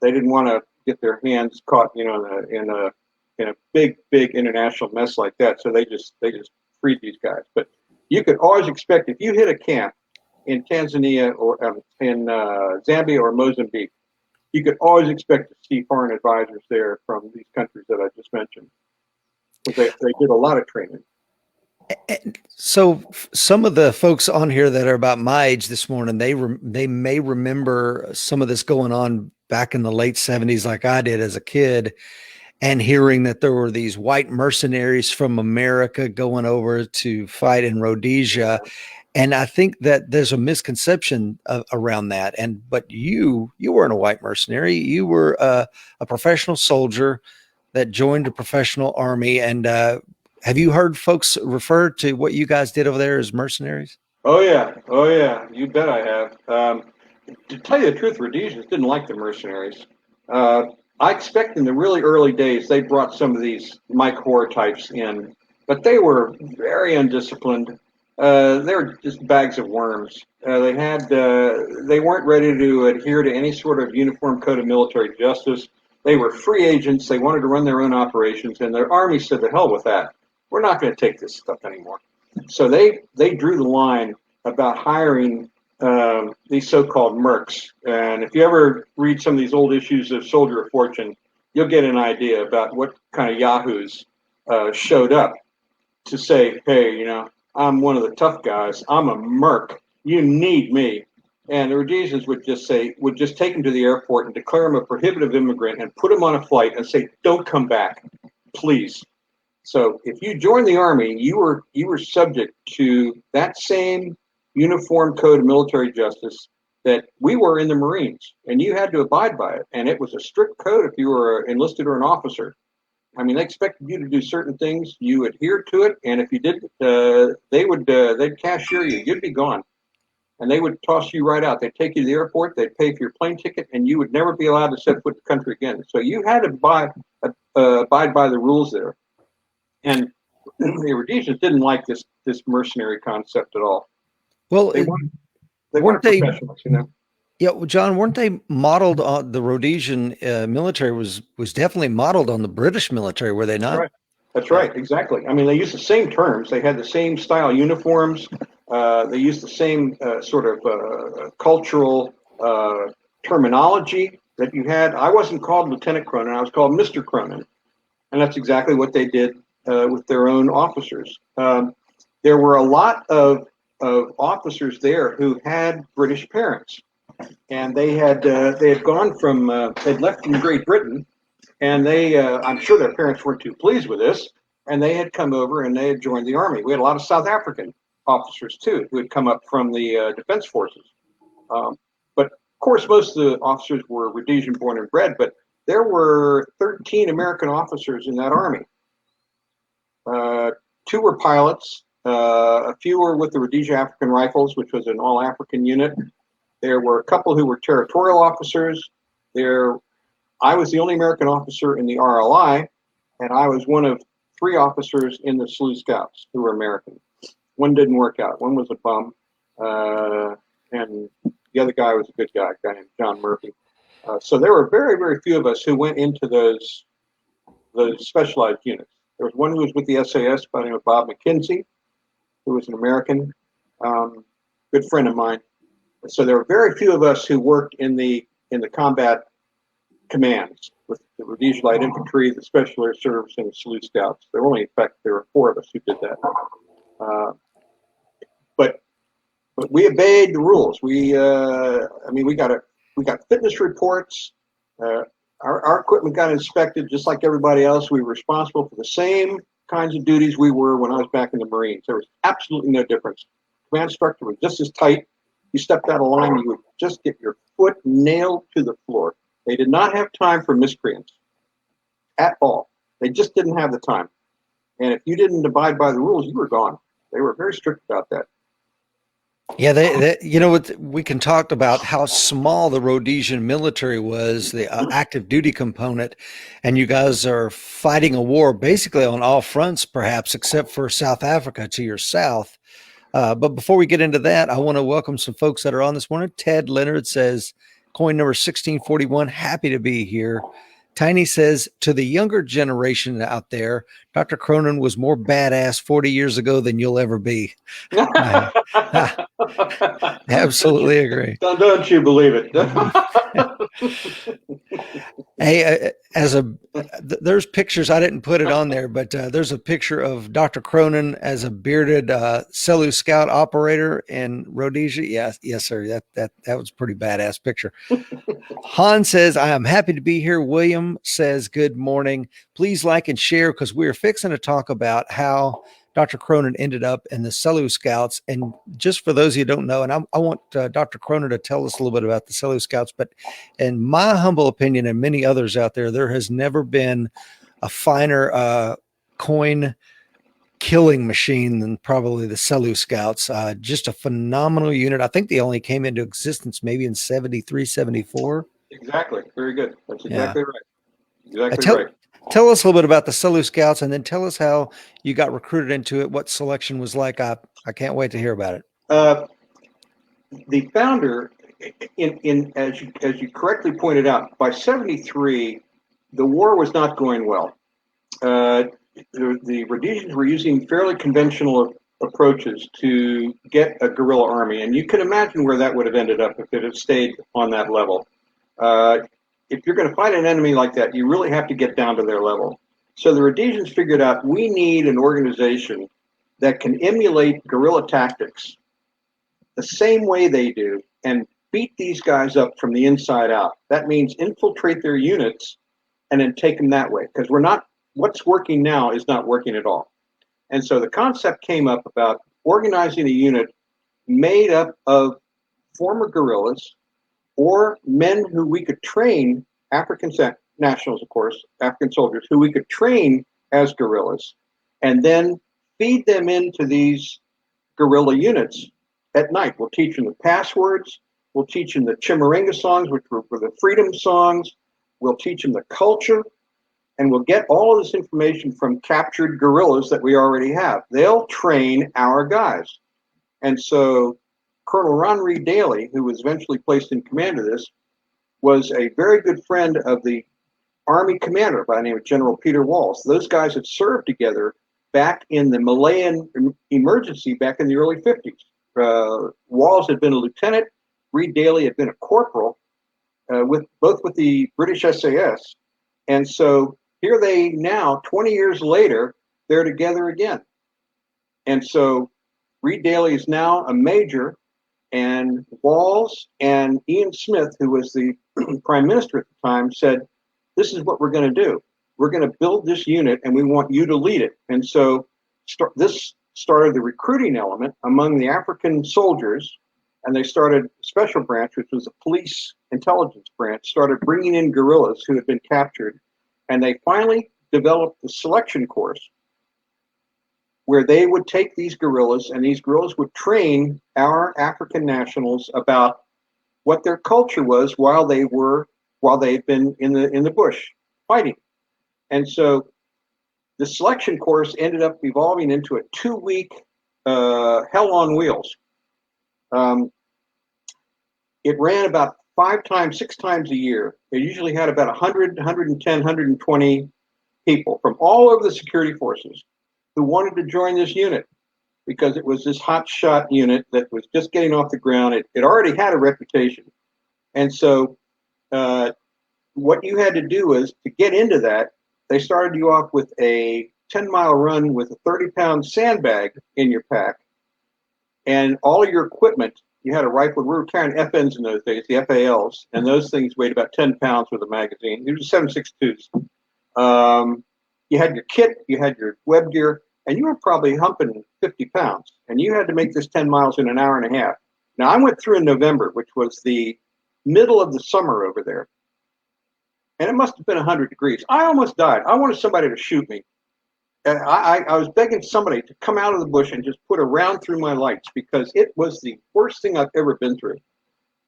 didn't want to get their hands caught, in a big international mess like that. So they just freed these guys. But you could always expect, if you hit a camp in Tanzania or in Zambia or Mozambique, you could always expect to see foreign advisors there from these countries that I just mentioned. Because they did a lot of training. So some of the folks on here that are about my age this morning, they may remember some of this going on back in the late 70s, like I did as a kid, and hearing that there were these white mercenaries from America going over to fight in Rhodesia. And I think that there's a misconception around that. But you weren't a white mercenary. You were a professional soldier that joined a professional army. And have you heard folks refer to what you guys did over there as mercenaries? Oh yeah, you bet I have. To tell you the truth, Rhodesians didn't like the mercenaries. I expect in the really early days they brought some of these Mike Hoare types in, but they were very undisciplined. They were just bags of worms. They weren't ready to adhere to any sort of uniform code of military justice. They were free agents. They wanted to run their own operations, and their army said, "The hell with that. We're not going to take this stuff anymore." So they drew the line about hiring these so-called mercs. And if you ever read some of these old issues of Soldier of Fortune, you'll get an idea about what kind of yahoos showed up to say, "Hey, I'm one of the tough guys. I'm a merc. You need me." And the Rhodesians would just take him to the airport and declare him a prohibitive immigrant and put him on a flight and say, "Don't come back, please." So if you joined the army, you were subject to that same uniform code of military justice that we were in the Marines, and you had to abide by it. And it was a strict code if you were enlisted or an officer. I mean, they expected you to do certain things. You adhered to it, and if you didn't, they'd cashier you. You'd be gone, and they would toss you right out. They'd take you to the airport. They'd pay for your plane ticket, and you would never be allowed to set foot in the country again. So you had to abide by the rules there. And the Rhodesians didn't like this mercenary concept at all. Well, they weren't professionals, Yeah, well, John, weren't they modeled on the Rhodesian military was definitely modeled on the British military, were they not? That's right, exactly. I mean, they used the same terms. They had the same style uniforms. They used the same sort of cultural terminology that you had. I wasn't called Lieutenant Cronin. I was called Mr. Cronin. And that's exactly what they did with their own officers. There were a lot of officers there who had British parents. And they had gone from they'd left from Great Britain, and I'm sure their parents weren't too pleased with this, and they had come over and they had joined the army. We had a lot of South African officers too who had come up from the defense forces. But of course, most of the officers were Rhodesian born and bred. But there were 13 American officers in that army. 2 were pilots. A few were with the Rhodesia African Rifles, which was an all-African unit. There were a couple who were territorial officers. I was the only American officer in the RLI, and I was one of 3 officers in the Selous Scouts who were American. One didn't work out. One was a bum, and the other guy was a good guy, a guy named John Murphy. So there were very, very few of us who went into those specialized units. There was one who was with the SAS by the name of Bob McKenzie, who was an American, good friend of mine. So there were very few of us who worked in the combat commands with the Rhodesian Light Infantry, the Special Air Service, and the Selous Scouts. There were only, in fact, there were 4 of us who did that. But we obeyed the rules. We got fitness reports. Our equipment got inspected just like everybody else. We were responsible for the same kinds of duties we were when I was back in the Marines. There was absolutely no difference. Command structure was just as tight. You stepped out of line, you would just get your foot nailed to the floor. They did not have time for miscreants at all. They just didn't have the time. And if you didn't abide by the rules, you were gone. They were very strict about that. Yeah, we can talk about how small the Rhodesian military was, the active duty component, and you guys are fighting a war basically on all fronts, perhaps, except for South Africa to your south. But before we get into that, I want to welcome some folks that are on this morning. Ted Leonard says, coin number 1641, happy to be here. Tiny says, to the younger generation out there, Dr. Cronin was more badass 40 years ago than you'll ever be. Absolutely agree. Don't you believe it? Hey, there's pictures, I didn't put it on there, but there's a picture of Dr. Cronin as a bearded Selous Scout operator in Rhodesia. Yes, sir. That was a pretty badass picture. Han says, I am happy to be here. William says, good morning. Please like and share, because we're fixing to talk about how Dr. Cronin ended up in the Selous Scouts. And just for those of you who don't know, and I want Dr. Cronin to tell us a little bit about the Selous Scouts, but in my humble opinion and many others out there has never been a finer coin killing machine than probably the Selous Scouts. Just a phenomenal unit. I think they only came into existence maybe in 73, 74. Exactly. Very good. That's exactly right. Exactly right. Tell us a little bit about the Selous Scouts, and then tell us how you got recruited into it, what selection was like. I can't wait to hear about it. The founder, as you correctly pointed out, by 73, the war was not going well. The Rhodesians were using fairly conventional approaches to get a guerrilla army, and you can imagine where that would have ended up if it had stayed on that level. If you're going to fight an enemy like that, you really have to get down to their level. So the Rhodesians figured out we need an organization that can emulate guerrilla tactics the same way they do and beat these guys up from the inside out. That means infiltrate their units and then take them that way, because what's working now is not working at all. And so the concept came up about organizing a unit made up of former guerrillas or men who we could train, African nationals, of course, African soldiers, who we could train as guerrillas, and then feed them into these guerrilla units at night. We'll teach them the passwords. We'll teach them the Chimurenga songs, which were the freedom songs. We'll teach them the culture. And we'll get all of this information from captured guerrillas that we already have. They'll train our guys. And so Colonel Ron Reed Daly, who was eventually placed in command of this, was a very good friend of the Army commander by the name of General Peter Walls. Those guys had served together back in the Malayan emergency back in the early 50s. Walls had been a lieutenant. Reed Daly had been a corporal, with the British SAS. And so here they now, 20 years later, they're together again. And so Reed Daly is now a major, and Walls and Ian Smith, who was the prime minister at the time, said, this is what we're going to do. We're going to build this unit, and we want you to lead it. And so this started the recruiting element among the African soldiers, and they started a special branch, which was a police intelligence branch, started bringing in guerrillas who had been captured, and they finally developed the selection course, where they would take these guerrillas, and these guerrillas would train our African nationals about what their culture was while they had been in the bush fighting. And so the selection course ended up evolving into a 2-week hell on wheels. It ran about 6 times a year. They usually had about 100, 110, 120 people from all over the security forces who wanted to join this unit, because it was this hot shot unit that was just getting off the ground. It already had a reputation. And so what you had to do was, to get into that, they started you off with a 10-mile run with a 30-pound sandbag in your pack, and all of your equipment. You had a rifle. We were carrying FNs in those days, the FALs, and those things weighed about 10 pounds with a magazine. These were 7.62s. You had your kit, you had your web gear, and you were probably humping 50 pounds. And you had to make this 10 miles in an hour and a half. Now, I went through in November, which was the middle of the summer over there. And it must have been 100 degrees. I almost died. I wanted somebody to shoot me. I was begging somebody to come out of the bush and just put a round through my lights, because it was the worst thing I've ever been through.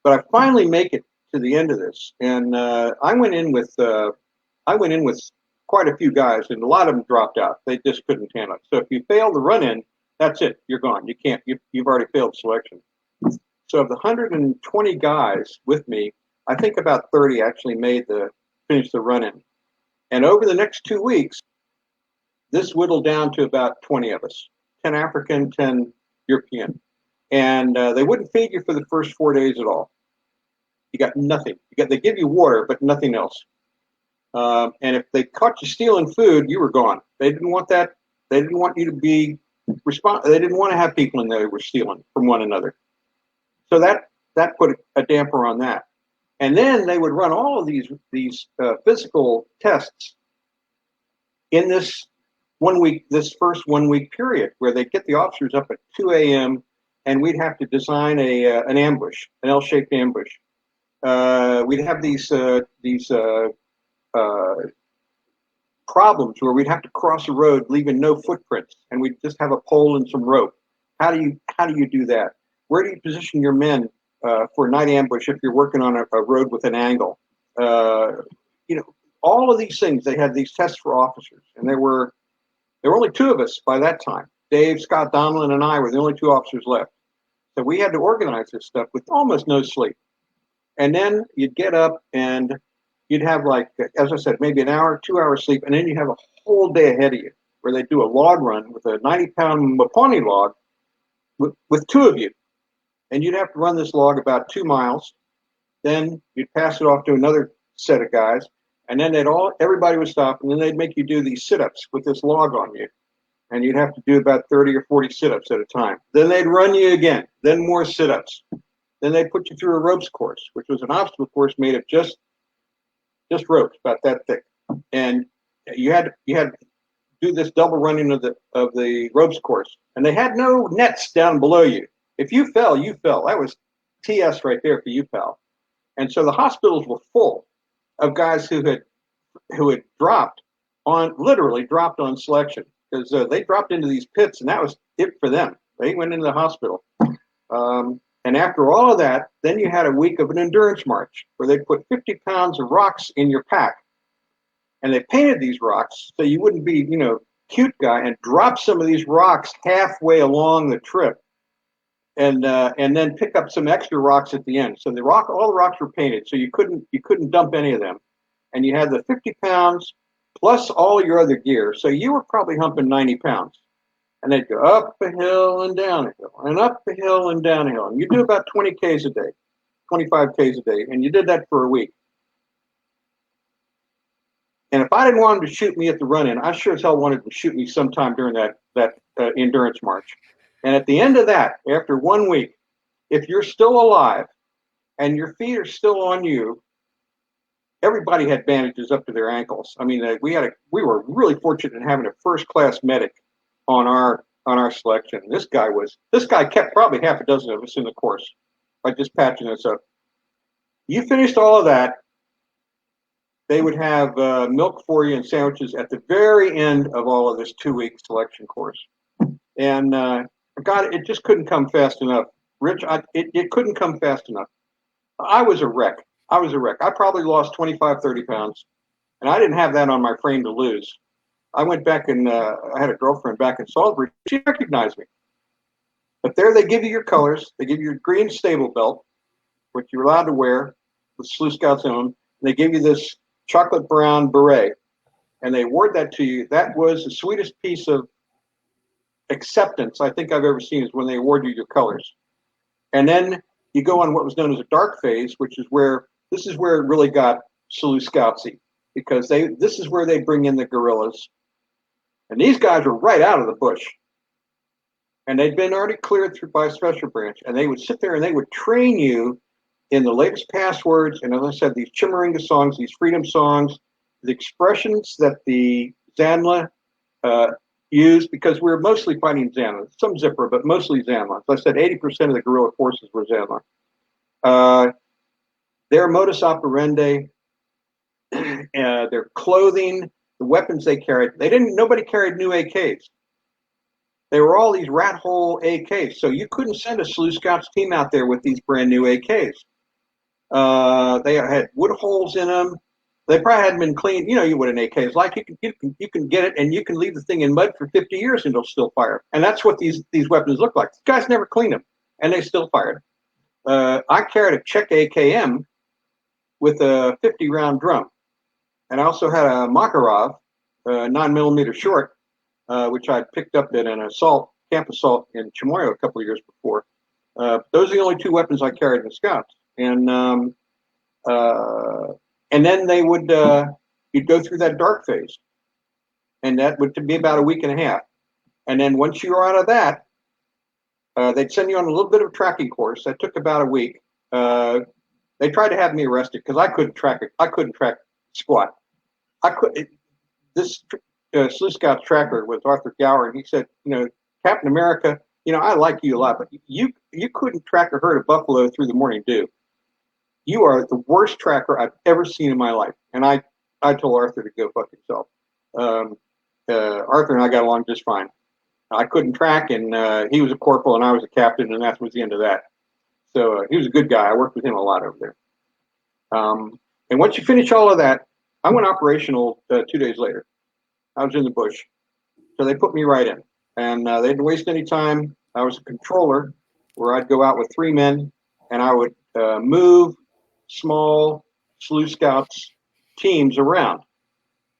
But I finally make it to the end of this, and I went in with quite a few guys, and a lot of them dropped out. They just couldn't handle it. So if you fail the run-in, that's it. You're gone. You can't. You've already failed selection. So of the 120 guys with me, I think about 30 actually finished the run-in. And over the next 2 weeks, this whittled down to about 20 of us, 10 African, 10 European. And they wouldn't feed you for the first 4 days at all. You got nothing. They give you water, but nothing else. And if they caught you stealing food, you were gone. They didn't want that. They didn't want you to be They didn't want to have people in there who were stealing from one another. So that put a damper on that. And then they would run all of these physical tests in this first 1 week period, where they'd get the officers up at 2 a.m. and we'd have to design an ambush, an L-shaped ambush. We'd have these problems where we'd have to cross a road leaving no footprints, and we'd just have a pole and some rope. How do you do that? Where do you position your men for night ambush if you're working on a road with an angle? All of these things. They had these tests for officers, and there were only two of us by that time. Dave, Scott Donlin, and I were the only two officers left. So we had to organize this stuff with almost no sleep. And then you'd get up and you'd have, like, as I said, maybe an hour, 2 hours sleep, and then you have a whole day ahead of you where they do a log run with a 90-pound Maponi log with two of you. And you'd have to run this log about 2 miles. Then you'd pass it off to another set of guys, and then everybody would stop, and then they'd make you do these sit-ups with this log on you. And you'd have to do about 30 or 40 sit-ups at a time. Then they'd run you again, then more sit-ups. Then they'd put you through a ropes course, which was an obstacle course made of just ropes about that thick. And you had to do this double running of the ropes course. And they had no nets down below you. If you fell, you fell. That was TS right there for you, pal. And so the hospitals were full of guys who had literally dropped on selection, because they dropped into these pits, and that was it for them. They went into the hospital. And after all of that, then you had a week of an endurance march where they put 50 pounds of rocks in your pack. And they painted these rocks so you wouldn't be, cute guy, and drop some of these rocks halfway along the trip. And then pick up some extra rocks at the end. So all the rocks were painted, so you couldn't dump any of them. And you had the 50 pounds plus all your other gear. So you were probably humping 90 pounds. And they'd go up a hill and down a hill, and up a hill and down a hill. And you do about 20 Ks a day, 25 Ks a day, and you did that for a week. And if I didn't want them to shoot me at the run-in, I sure as hell wanted them to shoot me sometime during that endurance march. And at the end of that, after 1 week, if you're still alive and your feet are still on you, everybody had bandages up to their ankles. I mean, we were really fortunate in having a first-class medic on our selection. This guy kept probably half a dozen of us in the course by just patching us up. You finished all of that, they would have milk for you and sandwiches at the very end of all of this 2-week selection course. And God, it just couldn't come fast enough. Rich, it couldn't come fast enough. I was a wreck. I probably lost 25, 30 pounds, and I didn't have that on my frame to lose. I went back and I had a girlfriend back in Salisbury. She recognized me. But there they give you your colors. They give you your green stable belt, which you're allowed to wear with Selous Scouts in them. And they give you this chocolate brown beret, and they award that to you. That was the sweetest piece of acceptance I think I've ever seen, is when they award you your colors. And then you go on what was known as a dark phase, which is where it really got Selous Scoutsy, because this is where they bring in the guerrillas. And these guys were right out of the bush. And they'd been already cleared through by a special branch. And they would sit there and they would train you in the latest passwords. And as I said, these Chimurenga songs, these freedom songs, the expressions that the Zanla used, because we were mostly fighting Zanla, some Zipper, but mostly Zanla. As I said, 80% of the guerrilla forces were Zanla. Their modus operandi, their clothing, the weapons they carried, nobody carried new AKs. They were all these rat hole AKs. So you couldn't send a Selous Scouts team out there with these brand new AKs. They had wood holes in them. They probably hadn't been cleaned. You know what an AK is like. You can get it and you can leave the thing in mud for 50 years and it'll still fire. And that's what these weapons look like. These guys never cleaned them and they still fired. I carried a Czech AKM with a 50-round drum. And I also had a Makarov, 9mm short, which I picked up in an camp assault in Chimoio a couple of years before. Those are the only two weapons I carried in the Scouts. And then they would, you'd go through that dark phase. And that would be about a week and a half. And then once you were out of that, they'd send you on a little bit of a tracking course. That took about a week. They tried to have me arrested because I couldn't track it. I couldn't track squat. This Selous Scouts tracker was Arthur Gower, and he said, Captain America, I like you a lot, but you couldn't track a herd of buffalo through the morning dew. You are the worst tracker I've ever seen in my life. And I told Arthur to go fuck himself. Arthur and I got along just fine. I couldn't track, and he was a corporal, and I was a captain, and that was the end of that. So he was a good guy. I worked with him a lot over there. And once you finish all of that, I went operational 2 days later. I was in the bush. So they put me right in. And they didn't waste any time. I was a controller where I'd go out with 3 men, and I would move small Selous Scouts teams around.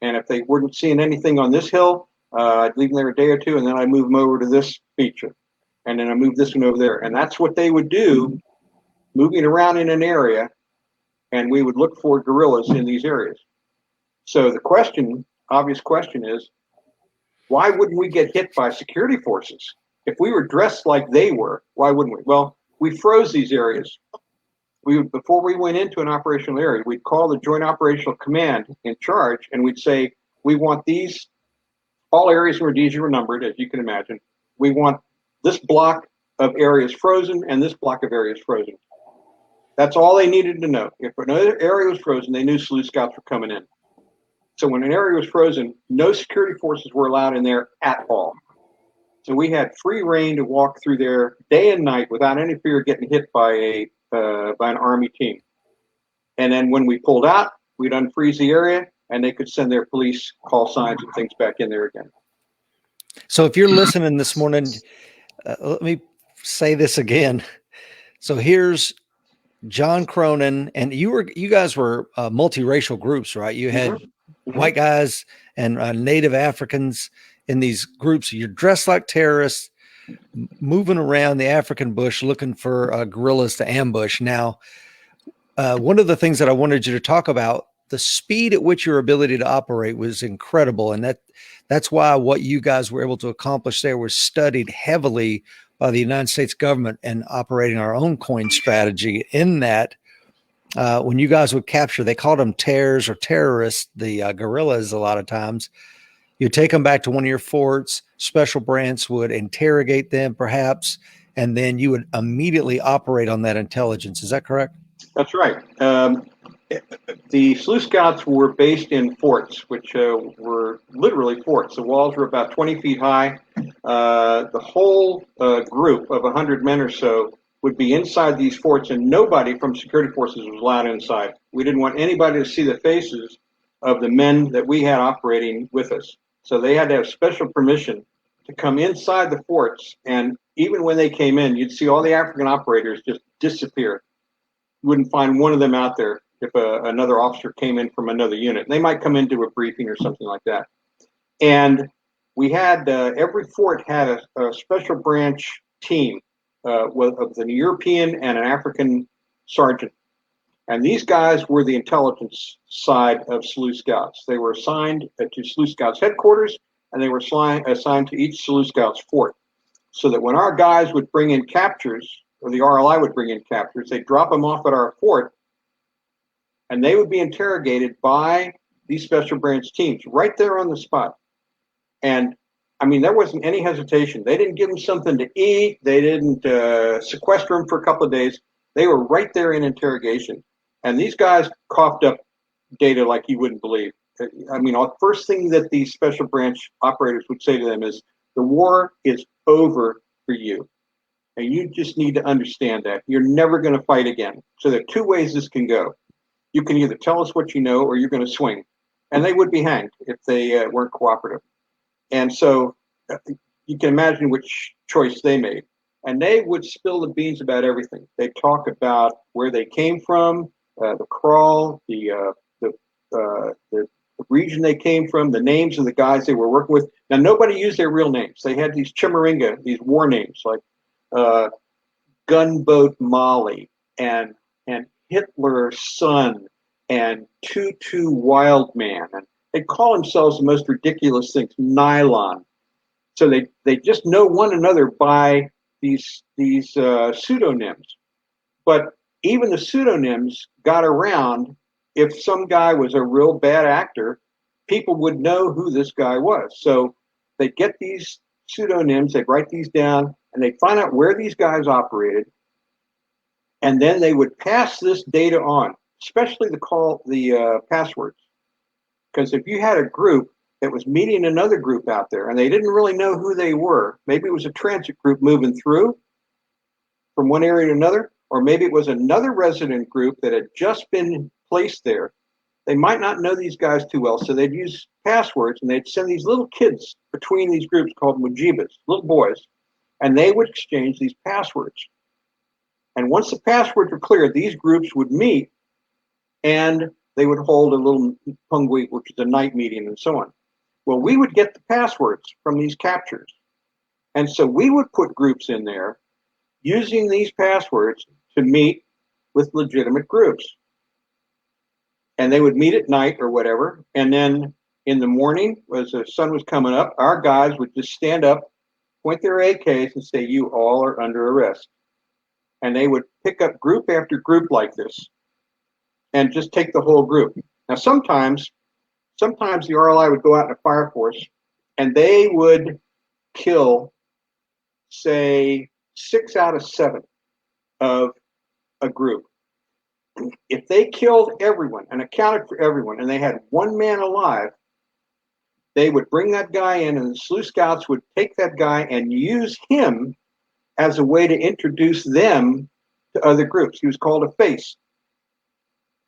And if they weren't seeing anything on this hill, I'd leave them there a day or two, and then I'd move them over to this feature. And then I moved this one over there. And that's what they would do, moving around in an area, and we would look for guerrillas in these areas. So the obvious question is, why wouldn't we get hit by security forces? If we were dressed like they were, why wouldn't we? Well, we froze these areas. Before we went into an operational area, we'd call the Joint Operational Command in charge, and we'd say, we want all areas in Rhodesia were numbered, as you can imagine. We want this block of areas frozen and this block of areas frozen. That's all they needed to know. If another area was frozen, they knew Selous Scouts were coming in. So when an area was frozen, no security forces were allowed in there at all. So we had free reign to walk through there day and night without any fear of getting hit by an army team. And then when we pulled out, we'd unfreeze the area, and they could send their police call signs and things back in there again. So if you're listening this morning, let me say this again. So here's John Cronin, and you guys were multiracial groups, right? You had white guys and Native Africans in these groups. You're dressed like terrorists, moving around the African bush looking for guerrillas to ambush. Now, one of the things that I wanted you to talk about, the speed at which your ability to operate was incredible, and that's why what you guys were able to accomplish there was studied heavily by the United States government and operating our own coin strategy. In that, when you guys would capture, they called them tears or terrorists, the guerrillas. A lot of times, you take them back to one of your forts. Special branch would interrogate them, perhaps, and then you would immediately operate on that intelligence. Is that correct? That's right. The Selous Scouts were based in forts, which were literally forts. The walls were about 20 feet high. The whole group of 100 men or so would be inside these forts, and nobody from security forces was allowed inside. We didn't want anybody to see the faces of the men that we had operating with us. So they had to have special permission to come inside the forts, and even when they came in, you'd see all the African operators just disappear. You wouldn't find one of them out there if another officer came in from another unit. They might come into a briefing or something like that. And we had, every fort had a special branch team of an European and an African sergeant. And these guys were the intelligence side of Selous Scouts. They were assigned to Selous Scouts headquarters, and they were assigned to each Selous Scouts fort. So that when our guys would bring in captures, or the RLI would bring in captures, they'd drop them off at our fort, and they would be interrogated by these special branch teams right there on the spot. And I mean, there wasn't any hesitation. They didn't give them something to eat. They didn't sequester them for a couple of days. They were right there in interrogation. And these guys coughed up data like you wouldn't believe. I mean, the first thing that these special branch operators would say to them is, the war is over for you. And you just need to understand that. You're never going to fight again. So there are two ways this can go. You can either tell us what you know, or you're going to swing. And they would be hanged if they weren't cooperative. And so you can imagine which choice they made. And they would spill the beans about everything. They'd talk about where they came from, the crawl, the region they came from, the names of the guys they were working with. Now, nobody used their real names. They had these chimaringa, these war names like Gunboat Molly and Hitler's Son and Tutu Wildman. And they call themselves the most ridiculous things, Nylon. So they just know one another by these pseudonyms. But even the pseudonyms got around. If some guy was a real bad actor, people would know who this guy was. So they'd get these pseudonyms, they'd write these down, and they'd find out where these guys operated. And then they would pass this data on, especially the passwords. Because if you had a group that was meeting another group out there and they didn't really know who they were, maybe it was a transit group moving through from one area to another, or maybe it was another resident group that had just been placed there. They might not know these guys too well, so they'd use passwords, and they'd send these little kids between these groups called mujibas, little boys, and they would exchange these passwords. And once the passwords were clear, these groups would meet, and they would hold a little pungui, which is a night meeting, and so on. Well, we would get the passwords from these captures. And so we would put groups in there using these passwords to meet with legitimate groups. And they would meet at night or whatever. And then in the morning, as the sun was coming up, our guys would just stand up, point their AKs, and say, you all are under arrest. And they would pick up group after group like this and just take the whole group. Now, sometimes the RLI would go out in a fire force, and they would kill, say, 6 out of 7 of a group. If they killed everyone and accounted for everyone, and they had one man alive, they would bring that guy in, and the Selous Scouts would take that guy and use him as a way to introduce them to other groups. He was called a face.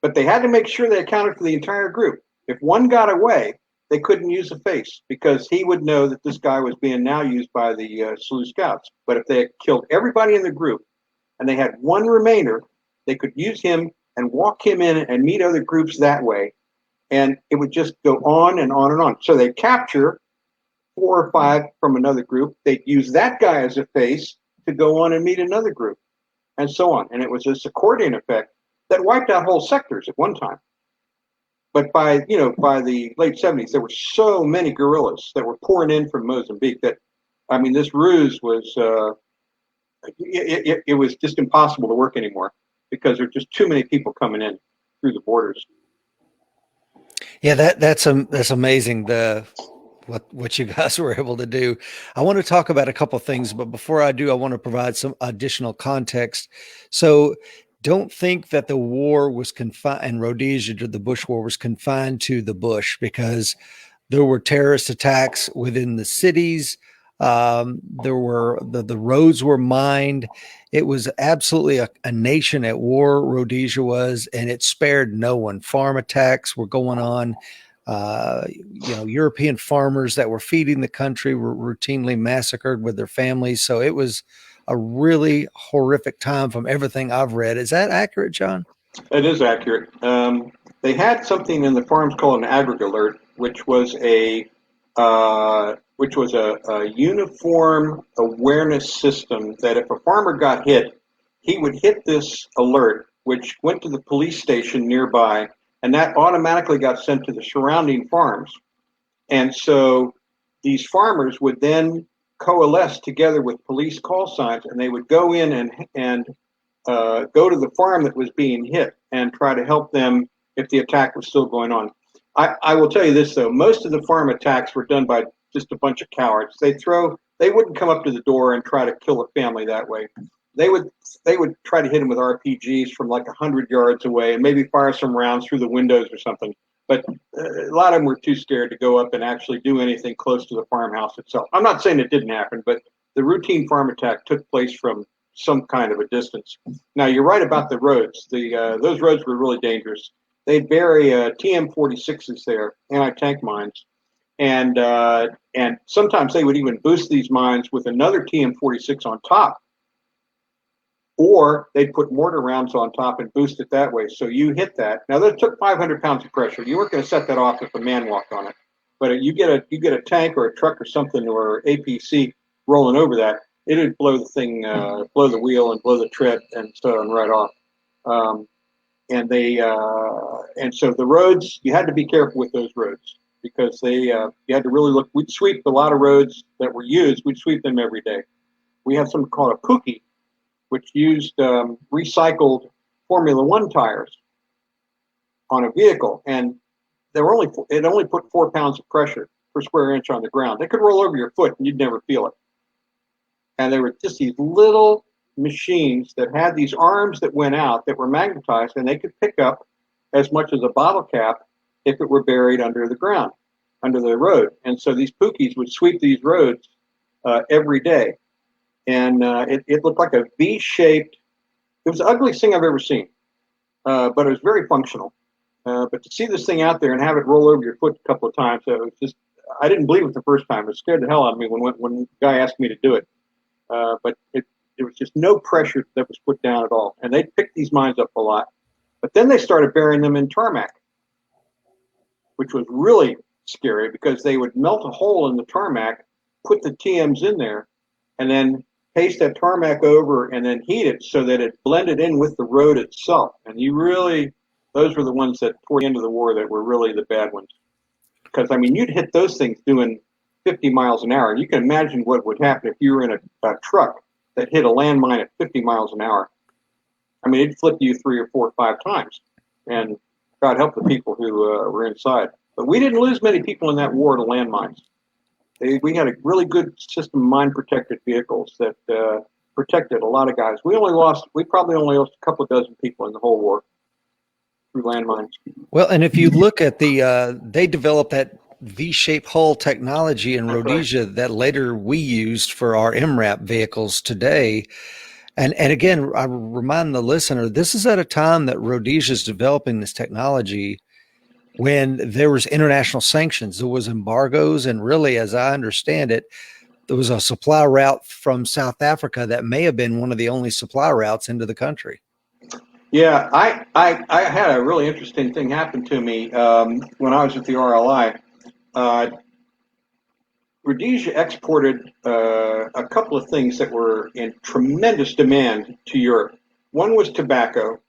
But they had to make sure they accounted for the entire group. If one got away, they couldn't use a face, because he would know that this guy was being now used by the Selous Scouts. But if they had killed everybody in the group and they had one remainder, they could use him and walk him in and meet other groups that way. And it would just go on and on and on. So they'd capture 4 or 5 from another group. They'd use that guy as a face to go on and meet another group, and so on. And it was this accordion effect that wiped out whole sectors at one time. But by the late 70s, there were so many guerrillas that were pouring in from Mozambique that, I mean, this ruse was, it was just impossible to work anymore, because there were just too many people coming in through the borders. Yeah, that's amazing. What you guys were able to do. I want to talk about a couple of things, but before I do, I want to provide some additional context. So don't think that the war was confined, and Rhodesia, the Bush War, was confined to the bush, because there were terrorist attacks within the cities. There were the roads were mined. It was absolutely a nation at war, Rhodesia was, and it spared no one. Farm attacks were going on. European farmers that were feeding the country were routinely massacred with their families. So it was a really horrific time from everything I've read. Is that accurate, John? It is accurate. They had something in the farms called an aggregate alert, which was a uniform awareness system that if a farmer got hit, he would hit this alert which went to the police station nearby, and that automatically got sent to the surrounding farms. And so these farmers would then coalesce together with police call signs, and they would go in and go to the farm that was being hit and try to help them if the attack was still going on. I will tell you this, though. Most of the farm attacks were done by just a bunch of cowards. They wouldn't come up to the door and try to kill a family that way. They would try to hit them with RPGs from like 100 yards away and maybe fire some rounds through the windows or something. But a lot of them were too scared to go up and actually do anything close to the farmhouse itself. I'm not saying it didn't happen, but the routine farm attack took place from some kind of a distance. Now, you're right about the roads. Those roads were really dangerous. They'd bury TM-46s there, anti-tank mines, and sometimes they would even boost these mines with another TM-46 on top, or they'd put mortar rounds on top and boost it that way. So you hit that. Now, that took 500 pounds of pressure. You weren't going to set that off if a man walked on it, but you get a tank or a truck or something or APC rolling over that, it would blow the thing, blow the wheel and blow the tread and so on right off. And so the roads, you had to be careful with those roads because you had to really look. We'd sweep a lot of roads that were used. We'd sweep them every day. We had something called a Pookie, which used recycled Formula One tires on a vehicle, and it only put 4 pounds of pressure per square inch on the ground. They could roll over your foot and you'd never feel it. And they were just these little machines that had these arms that went out that were magnetized, and they could pick up as much as a bottle cap if it were buried under the ground, under the road. And so these Pookies would sweep these roads every day. And it looked like a V-shaped, it was the ugliest thing I've ever seen, but it was very functional. But to see this thing out there and have it roll over your foot a couple of times, it was just, I didn't believe it the first time. It scared the hell out of me when the guy asked me to do it. But there was just no pressure that was put down at all. And they picked these mines up a lot. But then they started burying them in tarmac, which was really scary because they would melt a hole in the tarmac, put the TMs in there, and then paste that tarmac over and then heat it so that it blended in with the road itself. And those were the ones that, toward the end of the war, that were really the bad ones. Because, I mean, you'd hit those things doing 50 miles an hour. And you can imagine what would happen if you were in a truck that hit a landmine at 50 miles an hour. I mean, it'd flip you 3 or 4 or 5 times. And God help the people who were inside. But we didn't lose many people in that war to landmines. We had a really good system of mine-protected vehicles that protected a lot of guys. We probably only lost a couple of dozen people in the whole war through landmines. Well, and if you look at they developed that V-shaped hull technology in Rhodesia that later we used for our MRAP vehicles today. And again, I remind the listener, this is at a time that Rhodesia is developing this technology when there was international sanctions, there was embargoes, and really, as I understand it, there was a supply route from South Africa that may have been one of the only supply routes into the country. Yeah, I had a really interesting thing happen to me when I was at the RLI. Rhodesia exported a couple of things that were in tremendous demand to Europe. One was tobacco.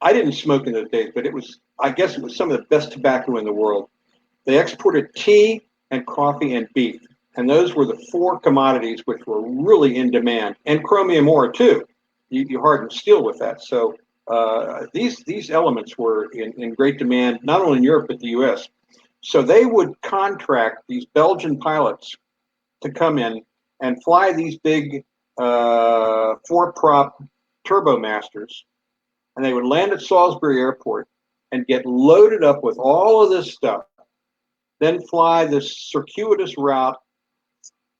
I didn't smoke in those days, but I guess it was some of the best tobacco in the world. They exported tea and coffee and beef, and those were the 4 commodities which were really in demand, and chromium ore too. You harden steel with that. So these elements were in great demand, not only in Europe but the U.S. So they would contract these Belgian pilots to come in and fly these big 4-prop Turbomasters, and they would land at Salisbury Airport and get loaded up with all of this stuff, then fly this circuitous route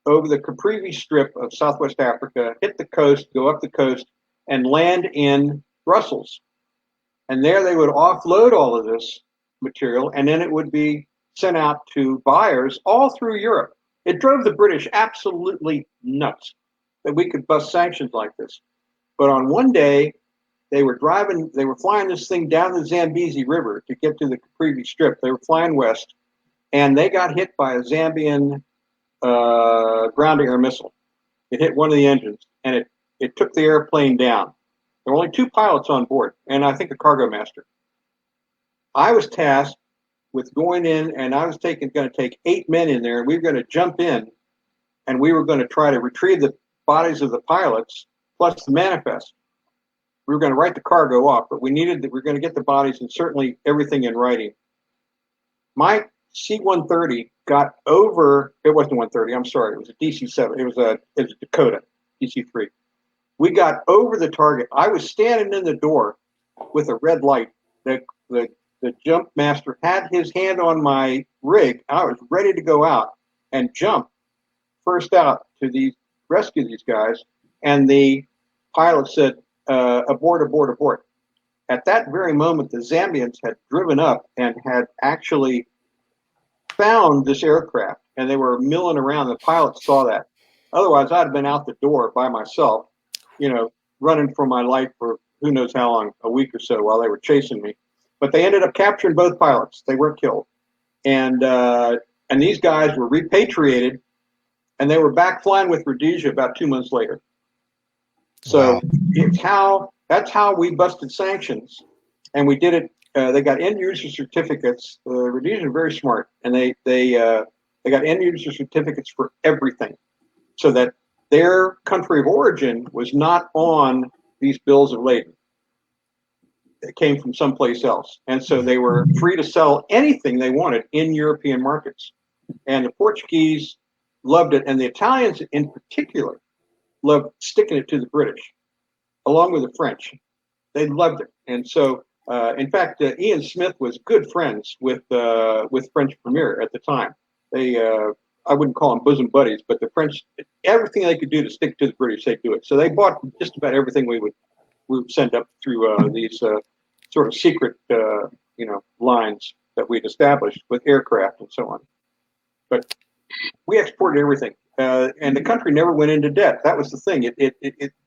over the Caprivi Strip of Southwest Africa, hit the coast, go up the coast, and land in Brussels. And there they would offload all of this material, and then it would be sent out to buyers all through Europe. It drove the British absolutely nuts that we could bust sanctions like this. But on one day, they were flying this thing down the Zambezi River to get to the Caprivi Strip. They were flying west, and they got hit by a Zambian ground-to-air missile. It hit one of the engines, and it took the airplane down. There were only 2 pilots on board, and I think a cargo master. I was tasked with going in, and I was going to take 8 men in there, and we were going to jump in, and we were going to try to retrieve the bodies of the pilots plus the manifest. We were going to write the cargo off, but we were going to get the bodies and certainly everything in writing. My C-130 got over, it wasn't 130, I'm sorry, it was a DC-7, it was a Dakota, DC-3. We got over the target. I was standing in the door with a red light. The jump master had his hand on my rig. I was ready to go out and jump first out to rescue these guys. And the pilot said, abort, abort, abort. At that very moment, the Zambians had driven up and had actually found this aircraft, and they were milling around. The pilot saw that. Otherwise, I'd have been out the door by myself, running for my life for who knows how long, a week or so, while they were chasing me. But they ended up capturing both pilots. They weren't killed. And these guys were repatriated, and they were back flying with Rhodesia about 2 months later. So that's how we busted sanctions, and we did it. They got end user certificates. Rhodesians are very smart, and they got end user certificates for everything, so that their country of origin was not on these bills of lading. It came from someplace else, and so they were free to sell anything they wanted in European markets. And the Portuguese loved it, and the Italians in particular loved sticking it to the British, along with the French. They loved it, and so in fact, Ian Smith was good friends with French Premier at the time. They I wouldn't call them bosom buddies, but the French, everything they could do to stick to the British, they'd do it. So they bought just about everything we would send up through these sort of secret lines that we'd established with aircraft and so on. But we exported everything, and the country never went into debt. That was the thing.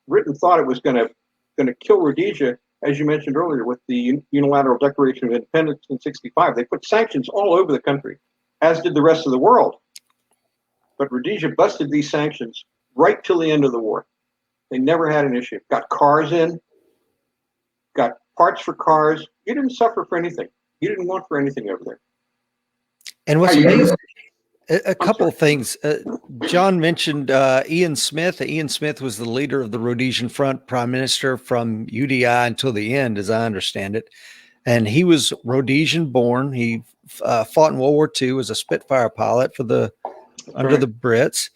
Britain thought it was going to kill Rhodesia, as you mentioned earlier, with the unilateral Declaration of Independence in '65. They put sanctions all over the country, as did the rest of the world. But Rhodesia busted these sanctions right till the end of the war. They never had an issue. Got cars in, got parts for cars. You didn't suffer for anything. You didn't want for anything over there. And what's amazing, a couple of things. John mentioned Ian Smith. Ian Smith was the leader of the Rhodesian Front, prime minister from UDI until the end, as I understand it. And he was Rhodesian born. He fought in World War II as a Spitfire pilot under the Brits.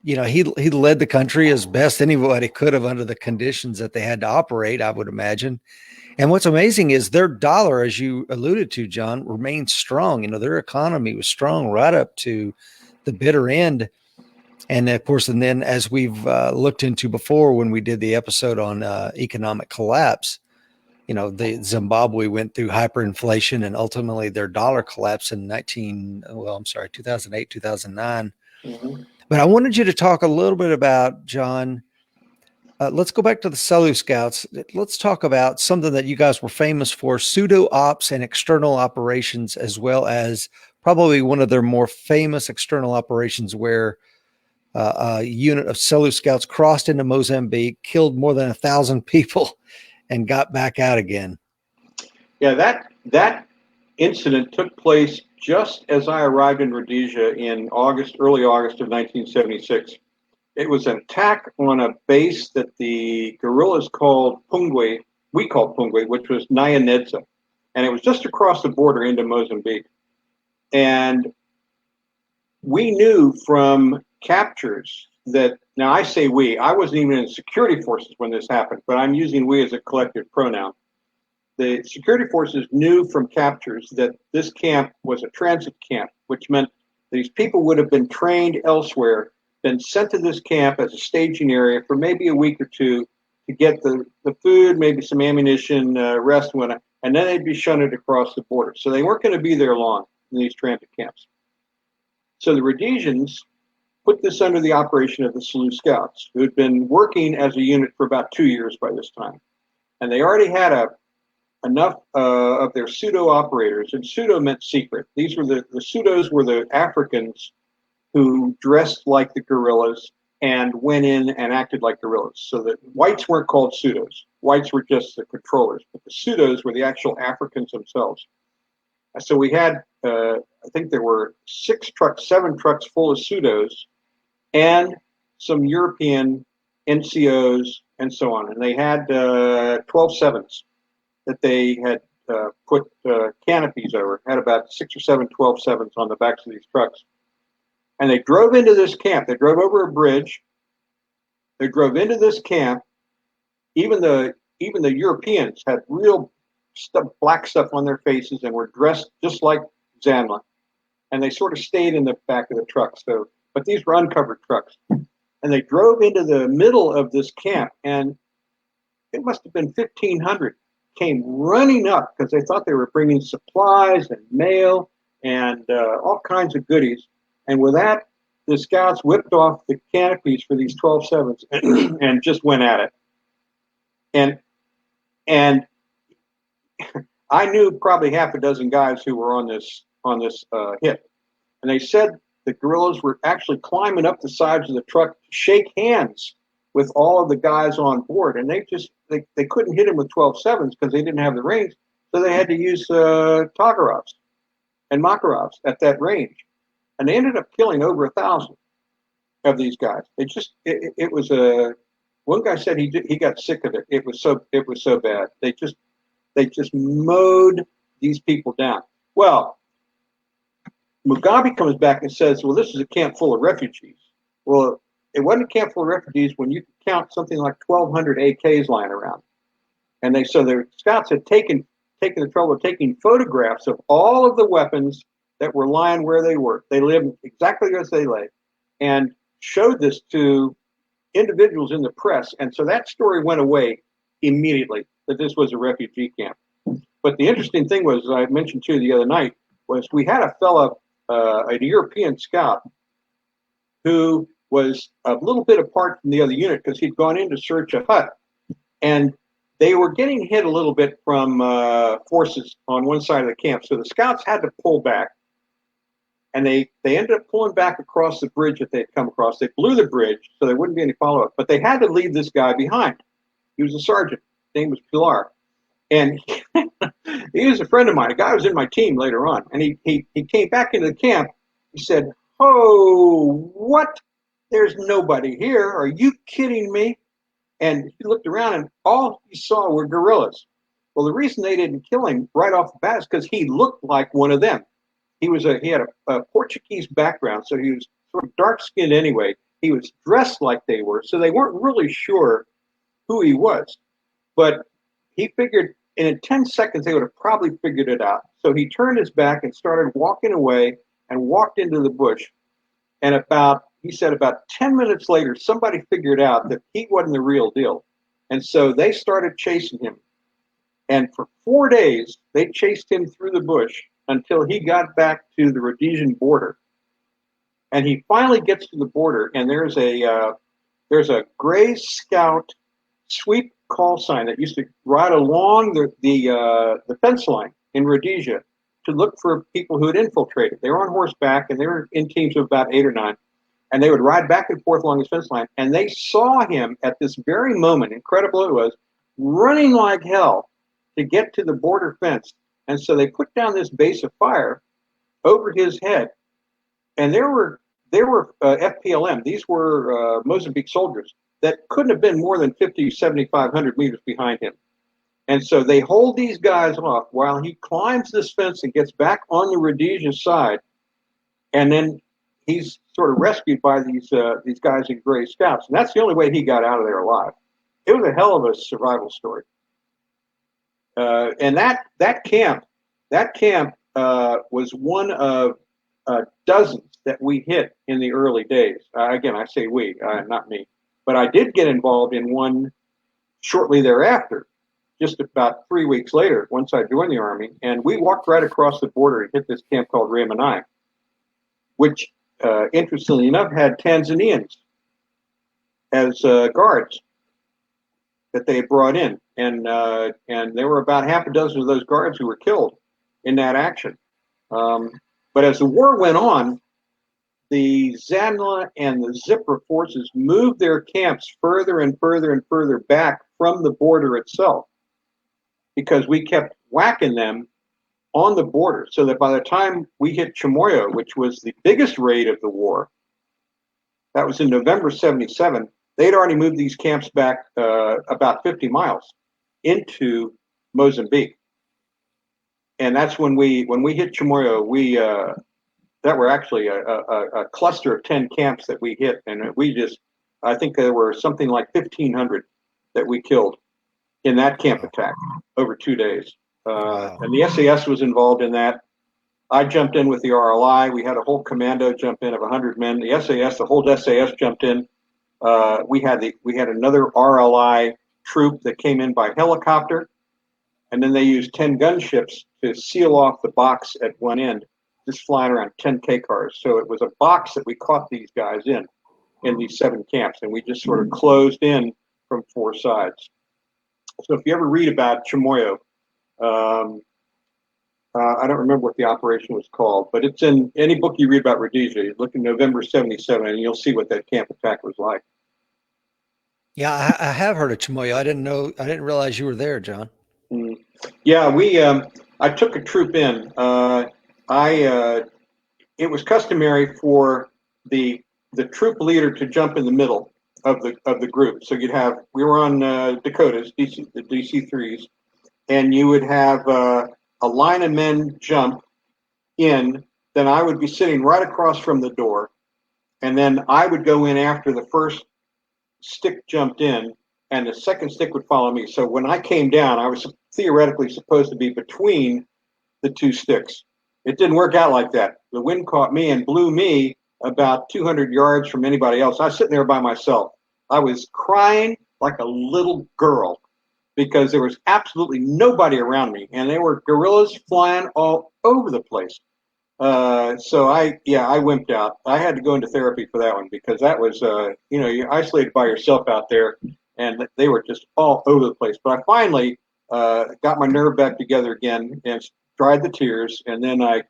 He led the country as best anybody could have under the conditions that they had to operate, I would imagine. And what's amazing is their dollar, as you alluded to, John, remained strong. Their economy was strong right up to the bitter end. And of course, and then as we've looked into before when we did the episode on economic collapse, the Zimbabwe went through hyperinflation and ultimately their dollar collapsed in 2008, 2009. Mm-hmm. But I wanted you to talk a little bit about, John, let's go back to the Selous Scouts. Let's talk about something that you guys were famous for, pseudo ops and external operations, as well as probably one of their more famous external operations where a unit of Selous Scouts crossed into Mozambique, killed more than 1,000 people, and got back out again. Yeah, that incident took place just as I arrived in Rhodesia in early August of 1976. It was an attack on a base that the guerrillas called Pungwe, we called Pungwe, which was Nyanedza. And it was just across the border into Mozambique. And we knew from captures that, now I say we, I wasn't even in security forces when this happened, but I'm using we as a collective pronoun. The security forces knew from captures that this camp was a transit camp, which meant these people would have been trained elsewhere, been sent to this camp as a staging area for maybe a week or two to get the food, maybe some ammunition, rest, and then they'd be shunted across the border. So they weren't going to be there long in these transit camps. So the Rhodesians put this under the operation of the Selous Scouts, who had been working as a unit for about 2 years by this time. And they already had enough of their pseudo operators, and pseudo meant secret. These were the pseudos were the Africans who dressed like the guerrillas, and went in and acted like guerrillas. So the whites weren't called pseudos. Whites were just the controllers, but the pseudos were the actual Africans themselves. So we had, I think there were 7 trucks full of pseudos and some European NCOs and so on. And they had 12 sevens that they had put canopies over, had about 6 or 7 12 sevens on the backs of these trucks. And they drove into this camp. They drove over a bridge. They drove into this camp. Even the Europeans had real black stuff on their faces and were dressed just like Zanla. And they sort of stayed in the back of the truck. So, but these were uncovered trucks. And they drove into the middle of this camp, and it must have been 1,500 came running up because they thought they were bringing supplies and mail and all kinds of goodies. And with that, the scouts whipped off the canopies for these 12 sevens and just went at it. And I knew probably half a dozen guys who were on this hit. And they said the guerrillas were actually climbing up the sides of the truck to shake hands with all of the guys on board. And they couldn't hit them with 12 sevens because they didn't have the range. So they had to use Tokarovs and Makarovs at that range. And they ended up killing over 1,000 of these guys. It was one guy said he got sick of it. It was so bad. They just mowed these people down. Well, Mugabe comes back and says, well, this is a camp full of refugees. Well, it wasn't a camp full of refugees when you could count something like 1,200 AKs lying around. And so the scouts had taken the trouble of taking photographs of all of the weapons that were lying where they were. They lived exactly as they lay, and showed this to individuals in the press. And so that story went away immediately, that this was a refugee camp. But the interesting thing was, I mentioned to you the other night, was we had a fellow, a European scout, who was a little bit apart from the other unit because he'd gone in to search a hut. And they were getting hit a little bit from forces on one side of the camp. So the scouts had to pull back. And they ended up pulling back across the bridge that they had come across. They blew the bridge so there wouldn't be any follow-up. But they had to leave this guy behind. He was a sergeant. His name was Pilar. And he was a friend of mine. A guy who was in my team later on. And he came back into the camp. He said, "Oh, what? There's nobody here. Are you kidding me?" And he looked around, and all he saw were guerrillas. Well, the reason they didn't kill him right off the bat is because he looked like one of them. He had a Portuguese background, so he was sort of dark-skinned anyway. He was dressed like they were, so they weren't really sure who he was. But he figured in 10 seconds they would have probably figured it out. So he turned his back and started walking away and walked into the bush. And he said about 10 minutes later, somebody figured out that he wasn't the real deal. And so they started chasing him. And for 4 days, they chased him through the bush until he got back to the Rhodesian border. And he finally gets to the border, and there's a gray scout sweep call sign that used to ride along the fence line in Rhodesia to look for people who had infiltrated. They were on horseback, and they were in teams of about 8 or 9, and they would ride back and forth along his fence line. And they saw him at this very moment, incredible it was, running like hell to get to the border fence. And so they put down this base of fire over his head, and there were FPLM. These were Mozambique soldiers that couldn't have been more than 50, 7,500 meters behind him. And so they hold these guys off while he climbs this fence and gets back on the Rhodesia side, and then he's sort of rescued by these guys in gray scouts. And that's the only way he got out of there alive. It was a hell of a survival story. And that camp was one of dozens that we hit in the early days. Again, I say we, not me. But I did get involved in one shortly thereafter, just about 3 weeks later, once I joined the Army. And we walked right across the border and hit this camp called Remanai, which, interestingly enough, had Tanzanians as guards that they had brought in. And there were about half a dozen of those guards who were killed in that action. But as the war went on, the Zanla and the Zipra forces moved their camps further and further and further back from the border itself, because we kept whacking them on the border, so that by the time we hit Chimoio, which was the biggest raid of the war, that was in November 77, they'd already moved these camps back about 50 miles into Mozambique. And that's when we hit Chimoio, that were actually a cluster of 10 camps that we hit. And I think there were something like 1,500 that we killed in that camp attack over 2 days. Wow. And the SAS was involved in that. I jumped in with the RLI. We had a whole commando jump in of 100 men. The SAS, the whole SAS jumped in. We had another RLI troop that came in by helicopter, and then they used 10 gunships to seal off the box at one end, just flying around 10 K cars. So it was a box that we caught these guys in these 7 camps, and we just sort of closed in from 4 sides. So if you ever read about Chimoio, I don't remember what the operation was called, but it's in any book you read about Rhodesia. You look in November 77, and you'll see what that camp attack was like. Yeah, I have heard of Chimoio. I didn't realize you were there, John. Yeah, I took a troop in. It was customary for the troop leader to jump in the middle of the group. So we were on Dakotas, the DC-3s, and you would have a line of men jump in. Then I would be sitting right across from the door, and then I would go in after the first stick jumped in, and the second stick would follow me. So when I came down, I was theoretically supposed to be between the 2 sticks. It didn't work out like that. The wind caught me and blew me about 200 yards from anybody else. I was sitting there by myself. I was crying like a little girl because there was absolutely nobody around me, and there were guerrillas flying all over the place. So I wimped out. I had to go into therapy for that one, because that was, you're isolated by yourself out there, and they were just all over the place. But I finally got my nerve back together again and dried the tears, and then I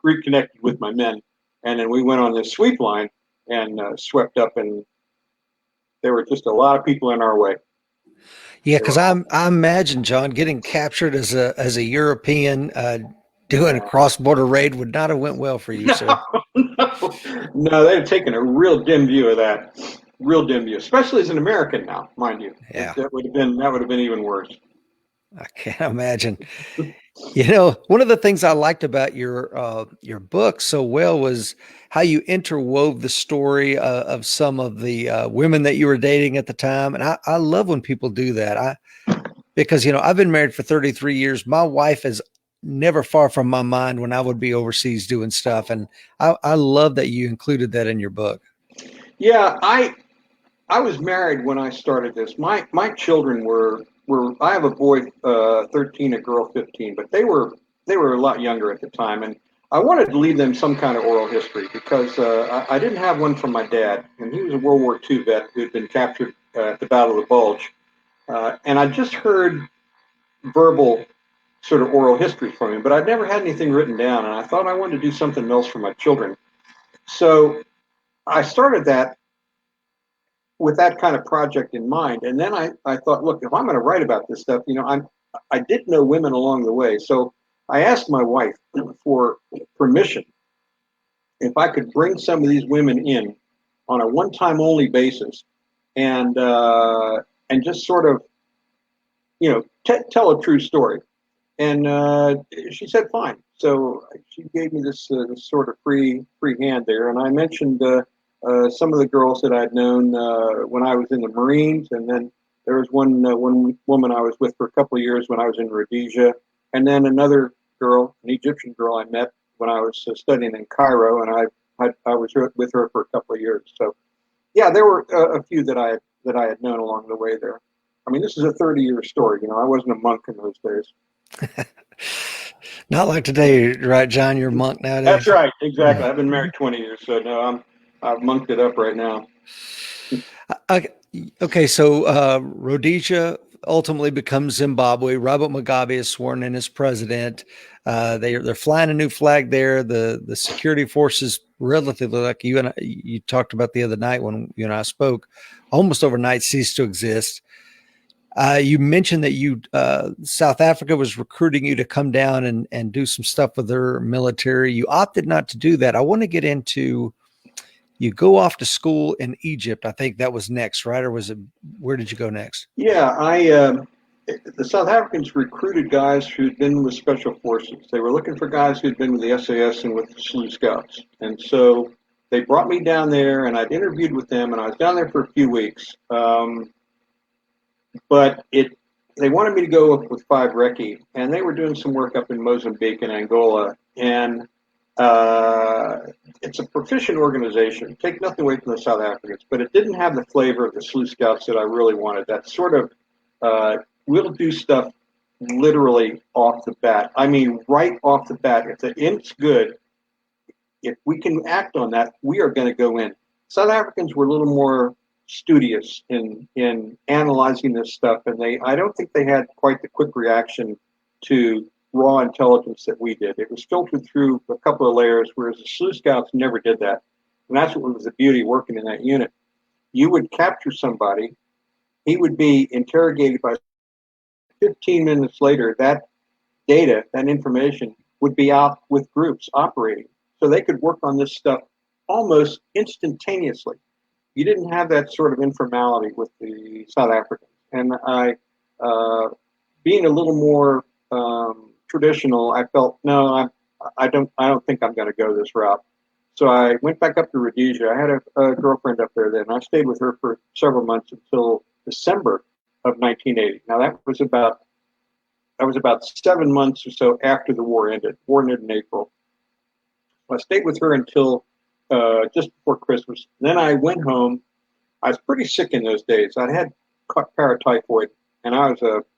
reconnected with my men, and then we went on this sweep line and swept up, and there were just a lot of people in our way. Yeah, because I imagine, John, getting captured as a European doing a cross-border raid would not have went well for you, sir. No, they had taken a real dim view of that. Real dim view, especially as an American now, mind you. Yeah. That would have been even worse. I can't imagine. One of the things I liked about your book so well was how you interwove the story of some of the women that you were dating at the time. And I love when people do that. Because I've been married for 33 years. My wife is never far from my mind when I would be overseas doing stuff. And I love that you included that in your book. Yeah, I was married when I started this. My children were I have a boy 13, a girl 15, but they were a lot younger at the time, and I wanted to leave them some kind of oral history, because I didn't have one from my dad, and he was a World War II vet who had been captured at the Battle of the Bulge, and I just heard verbal sort of oral history from him, but I'd never had anything written down, and I thought I wanted to do something else for my children. So I started that with that kind of project in mind. And then I thought, look, if I'm going to write about this stuff, I did know women along the way. So I asked my wife for permission if I could bring some of these women in on a one-time only basis, and just sort of, tell a true story. And she said, fine. So she gave me this sort of free hand there. And I mentioned some of the girls that I'd known when I was in the Marines, and then there was one woman I was with for a couple of years when I was in Rhodesia, and then another girl, an Egyptian girl I met when I was studying in Cairo, and I was with her for a couple of years. So, yeah, there were a few that I had known along the way there. I mean, this is a 30-year story. I wasn't a monk in those days. Not like today, right, John? You're a monk nowadays. That's right, exactly. I've been married 20 years, so no, I've monked it up right now. Okay, so Rhodesia ultimately becomes Zimbabwe. Robert Mugabe is sworn in as president. They're flying a new flag there. The security forces relatively lucky. You talked about the other night when you and I spoke, almost overnight ceased to exist. You mentioned that South Africa was recruiting you to come down and do some stuff with their military. You opted not to do that. I want to get into, you go off to school in Egypt. I think that was next, right? Or where did you go next? Yeah, the South Africans recruited guys who'd been with Special Forces. They were looking for guys who'd been with the SAS and with the Selous Scouts. And so they brought me down there, and I'd interviewed with them, and I was down there for a few weeks. But they wanted me to go up with 5 Recce, and they were doing some work up in Mozambique and Angola. And it's a proficient organization. Take nothing away from the South Africans, but it didn't have the flavor of the Selous Scouts that I really wanted. That sort of, we'll do stuff literally off the bat. I mean, right off the bat. If the imp's good, if we can act on that, we are going to go in. South Africans were a little more studious in analyzing this stuff, and I don't think they had quite the quick reaction to raw intelligence that we did. It was filtered through a couple of layers, whereas the Selous Scouts never did that. And that's what was the beauty working in that unit. You would capture somebody, he would be interrogated by 15 minutes later, that data, that information would be out with groups operating. So they could work on this stuff almost instantaneously. You didn't have that sort of informality with the South Africans. And being a little more traditional, I felt, no, I don't think I'm going to go this route. So I went back up to Rhodesia. I had a girlfriend up there then. I stayed with her for several months until December of 1980. Now that was about 7 months or so after the war ended. The war ended in April. I stayed with her until just before Christmas. Then I went home. I was pretty sick in those days. I had paratyphoid, and I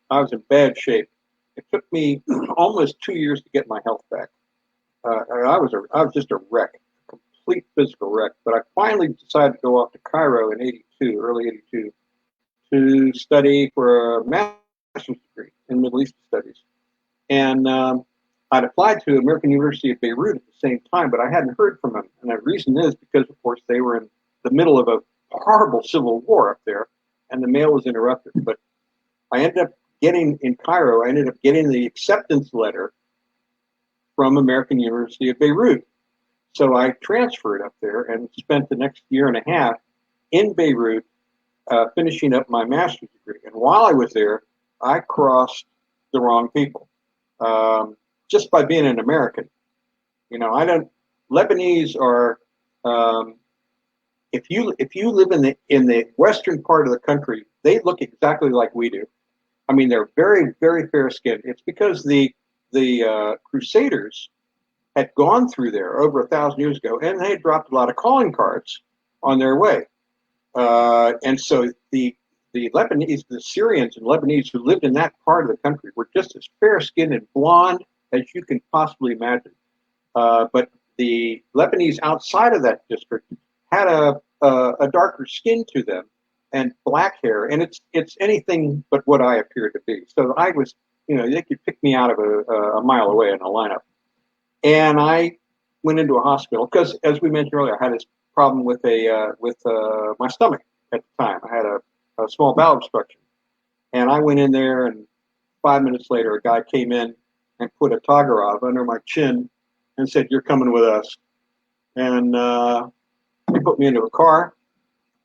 was in bad shape. It took me almost 2 years to get my health back. I was just a wreck, a complete physical wreck. But I finally decided to go off to Cairo in '82, early '82, to study for a master's degree in Middle East studies. And I'd applied to American University of Beirut at the same time, but I hadn't heard from them. And the reason is because, of course, they were in the middle of a horrible civil war up there, and the mail was interrupted. But I ended up getting the acceptance letter from American University of Beirut. So I transferred up there and spent the next year and a half in Beirut finishing up my master's degree. And while I was there, I crossed the wrong people. Just by being an American. Lebanese are, if you live in the western part of the country, they look exactly like we do. I mean, they're very, very fair skinned. It's because the Crusaders had gone through there over 1,000 years ago, and they had dropped a lot of calling cards on their way. And so the Lebanese, the Syrians and Lebanese who lived in that part of the country were just as fair skinned and blonde as you can possibly imagine. But the Lebanese outside of that district had a darker skin to them and black hair, and it's anything but what I appeared to be. So I was, they could pick me out of a mile away in a lineup. And I went into a hospital because, as we mentioned earlier, I had this problem with my stomach at the time. I had a small bowel obstruction, and I went in there, and 5 minutes later, a guy came in and put a Tagarov under my chin and said, "You're coming with us." And they put me into a car,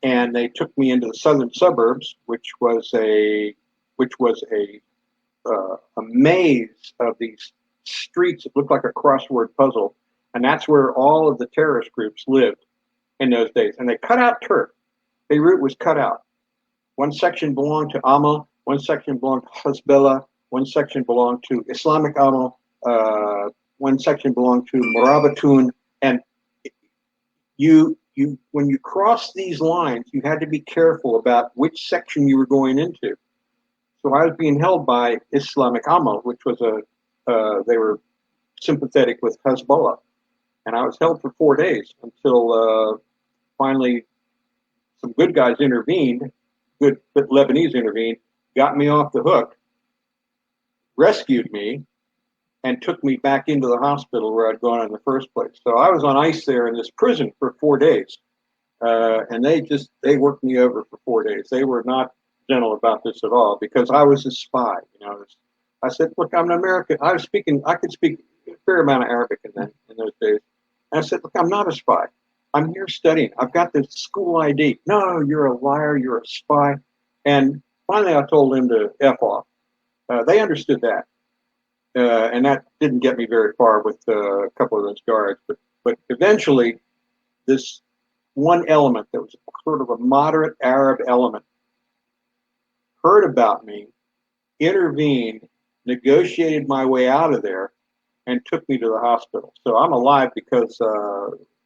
and they took me into the southern suburbs, which was a maze of these streets that looked like a crossword puzzle, and that's where all of the terrorist groups lived in those days. And they cut out Turk. Beirut was cut out. One section belonged to Amal, one section belonged to Hezbollah, one section belonged to Islamic Amal, one section belonged to Murabatun, and when you crossed these lines, you had to be careful about which section you were going into. So I was being held by Islamic Amal, which was they were sympathetic with Hezbollah, and I was held for 4 days until finally some good guys intervened, good Lebanese intervened, got me off the hook, rescued me, and took me back into the hospital where I'd gone in the first place. So I was on ice there in this prison for 4 days. And they worked me over for 4 days. They were not gentle about this at all because I was a spy. I said, look, I'm an American. I could speak a fair amount of Arabic in those days. And I said, look, I'm not a spy. I'm here studying. I've got the school ID. No, you're a liar. You're a spy. And finally, I told him to F off. They understood that. And that didn't get me very far with a couple of those guards. But eventually, this one element that was sort of a moderate Arab element heard about me, intervened, negotiated my way out of there, and took me to the hospital. So I'm alive because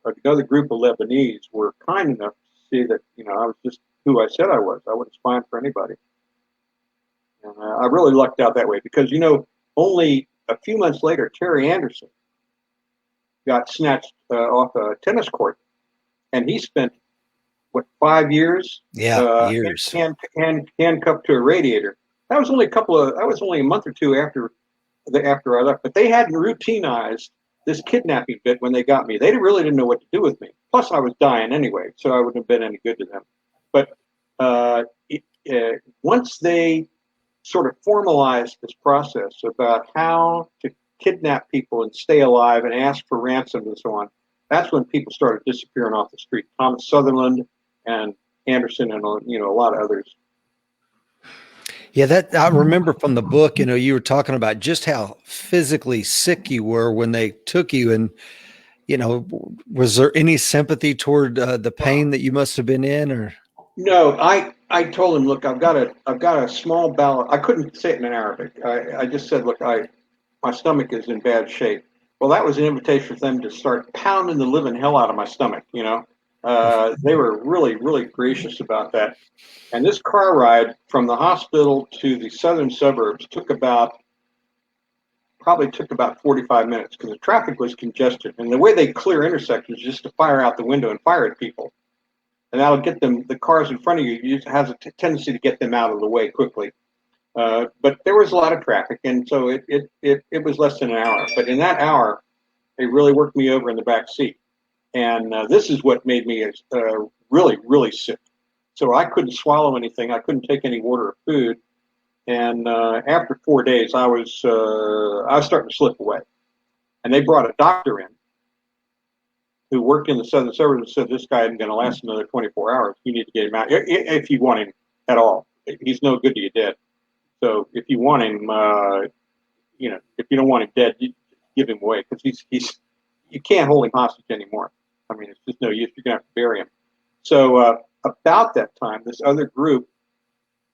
another group of Lebanese were kind enough to see that I was just who I said I was. I wasn't spying for anybody. And I really lucked out that way because only a few months later, Terry Anderson got snatched off a tennis court. And he spent 5 years? Years. Handcuffed to a radiator. That was only a month or two after I left. But they hadn't routinized this kidnapping bit when they got me. They really didn't know what to do with me. Plus, I was dying anyway, so I wouldn't have been any good to them. But once they sort of formalized this process about how to kidnap people and stay alive and ask for ransom and so on, that's when people started disappearing off the street. Thomas Sutherland and Anderson and a lot of others. Yeah, that I remember from the book. You were talking about just how physically sick you were when they took you, and was there any sympathy toward the pain that you must have been in, or? No, I told him, look, I've got a small bowel. I couldn't say it in Arabic. I just said, look, my stomach is in bad shape. Well, that was an invitation for them to start pounding the living hell out of my stomach. They were really, really gracious about that. And this car ride from the hospital to the southern suburbs probably took about 45 minutes because the traffic was congested. And the way they clear intersections is just to fire out the window and fire at people. And that'll get them, the cars in front of you, has a tendency to get them out of the way quickly. But there was a lot of traffic, and so it was less than an hour. But in that hour, they really worked me over in the back seat. And this is what made me really, really sick. So I couldn't swallow anything. I couldn't take any water or food. And after 4 days, I was starting to slip away. And they brought a doctor in who worked in the southern suburbs and said, this guy isn't going to last another 24 hours. You need to get him out, if you want him at all. He's no good to you dead. So if you want him, if you don't want him dead, you give him away because you can't hold him hostage anymore. I mean, it's just no use. You're going to have to bury him. So about that time, this other group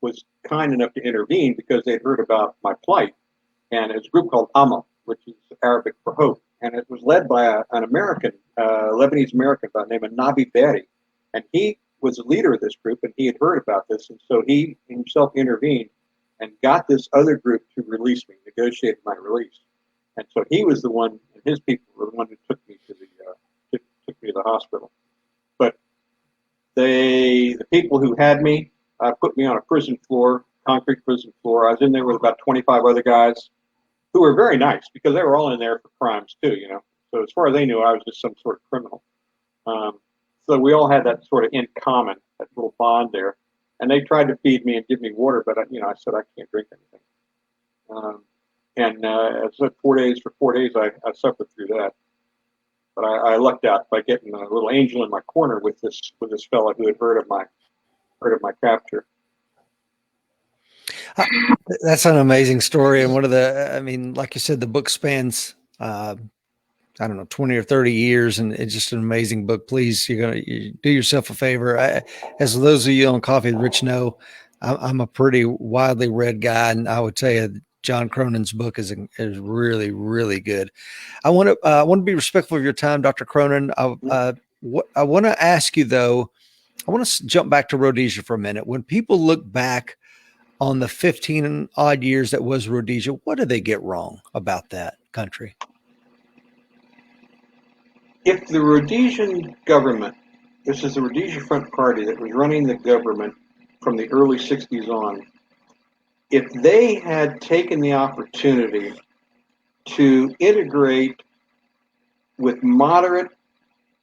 was kind enough to intervene because they'd heard about my plight. And it's a group called Amal, which is Arabic for hope. And it was led by an American, Lebanese American by the name of Nabi Berri. And he was the leader of this group, and he had heard about this. And so he himself intervened and got this other group to release me, negotiated my release. And so he was the one, and his people were the one who took me to the hospital. But the people who had me put me on a prison floor, concrete prison floor. I was in there with about 25 other guys who were very nice because they were all in there for crimes too, So as far as they knew, I was just some sort of criminal. So we all had that sort of in common, that little bond there. And they tried to feed me and give me water, but I said I can't drink anything. I said 4 days. For 4 days, I suffered through that. But I lucked out by getting a little angel in my corner with this fellow who had heard of my capture. That's an amazing story, and like you said, the book spans 20 or 30 years, and it's just an amazing book. Please, you do yourself a favor. As those of you on Coffee with Rich know, I'm a pretty widely read guy, and I would tell you John Cronin's book is really, really good. I want to be respectful of your time, Dr. Cronin. I want to ask you though. I want to jump back to Rhodesia for a minute. When people look back on the 15 odd years that was Rhodesia, what did they get wrong about that country? If the Rhodesian government, this is the Rhodesia Front Party that was running the government from the early 60s on, if they had taken the opportunity to integrate with moderate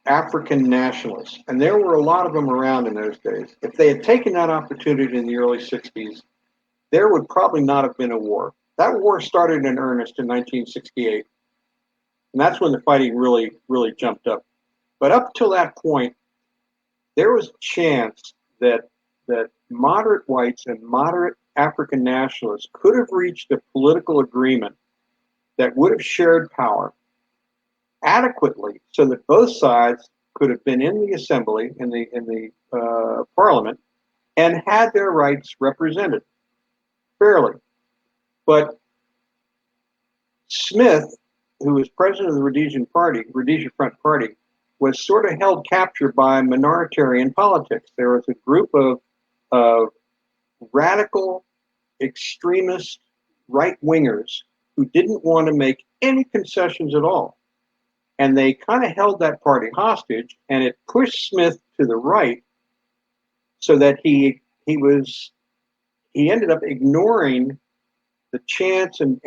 African nationalists. And there were a lot of them around in those days. If they had taken that opportunity in the early 60s, there would probably not have been a war. That war started in earnest in 1968. And that's when the fighting really, really jumped up. But up till that point, there was a chance that moderate whites and moderate African nationalists could have reached a political agreement that would have shared power adequately so that both sides could have been in the assembly, in the parliament, and had their rights represented fairly. But Smith, who was president of the Rhodesian Front Party, was sort of held captive by minoritarian politics. There was a group of radical, extremist right-wingers who didn't want to make any concessions at all. And they kind of held that party hostage, and it pushed Smith to the right so that he ended up ignoring the chance and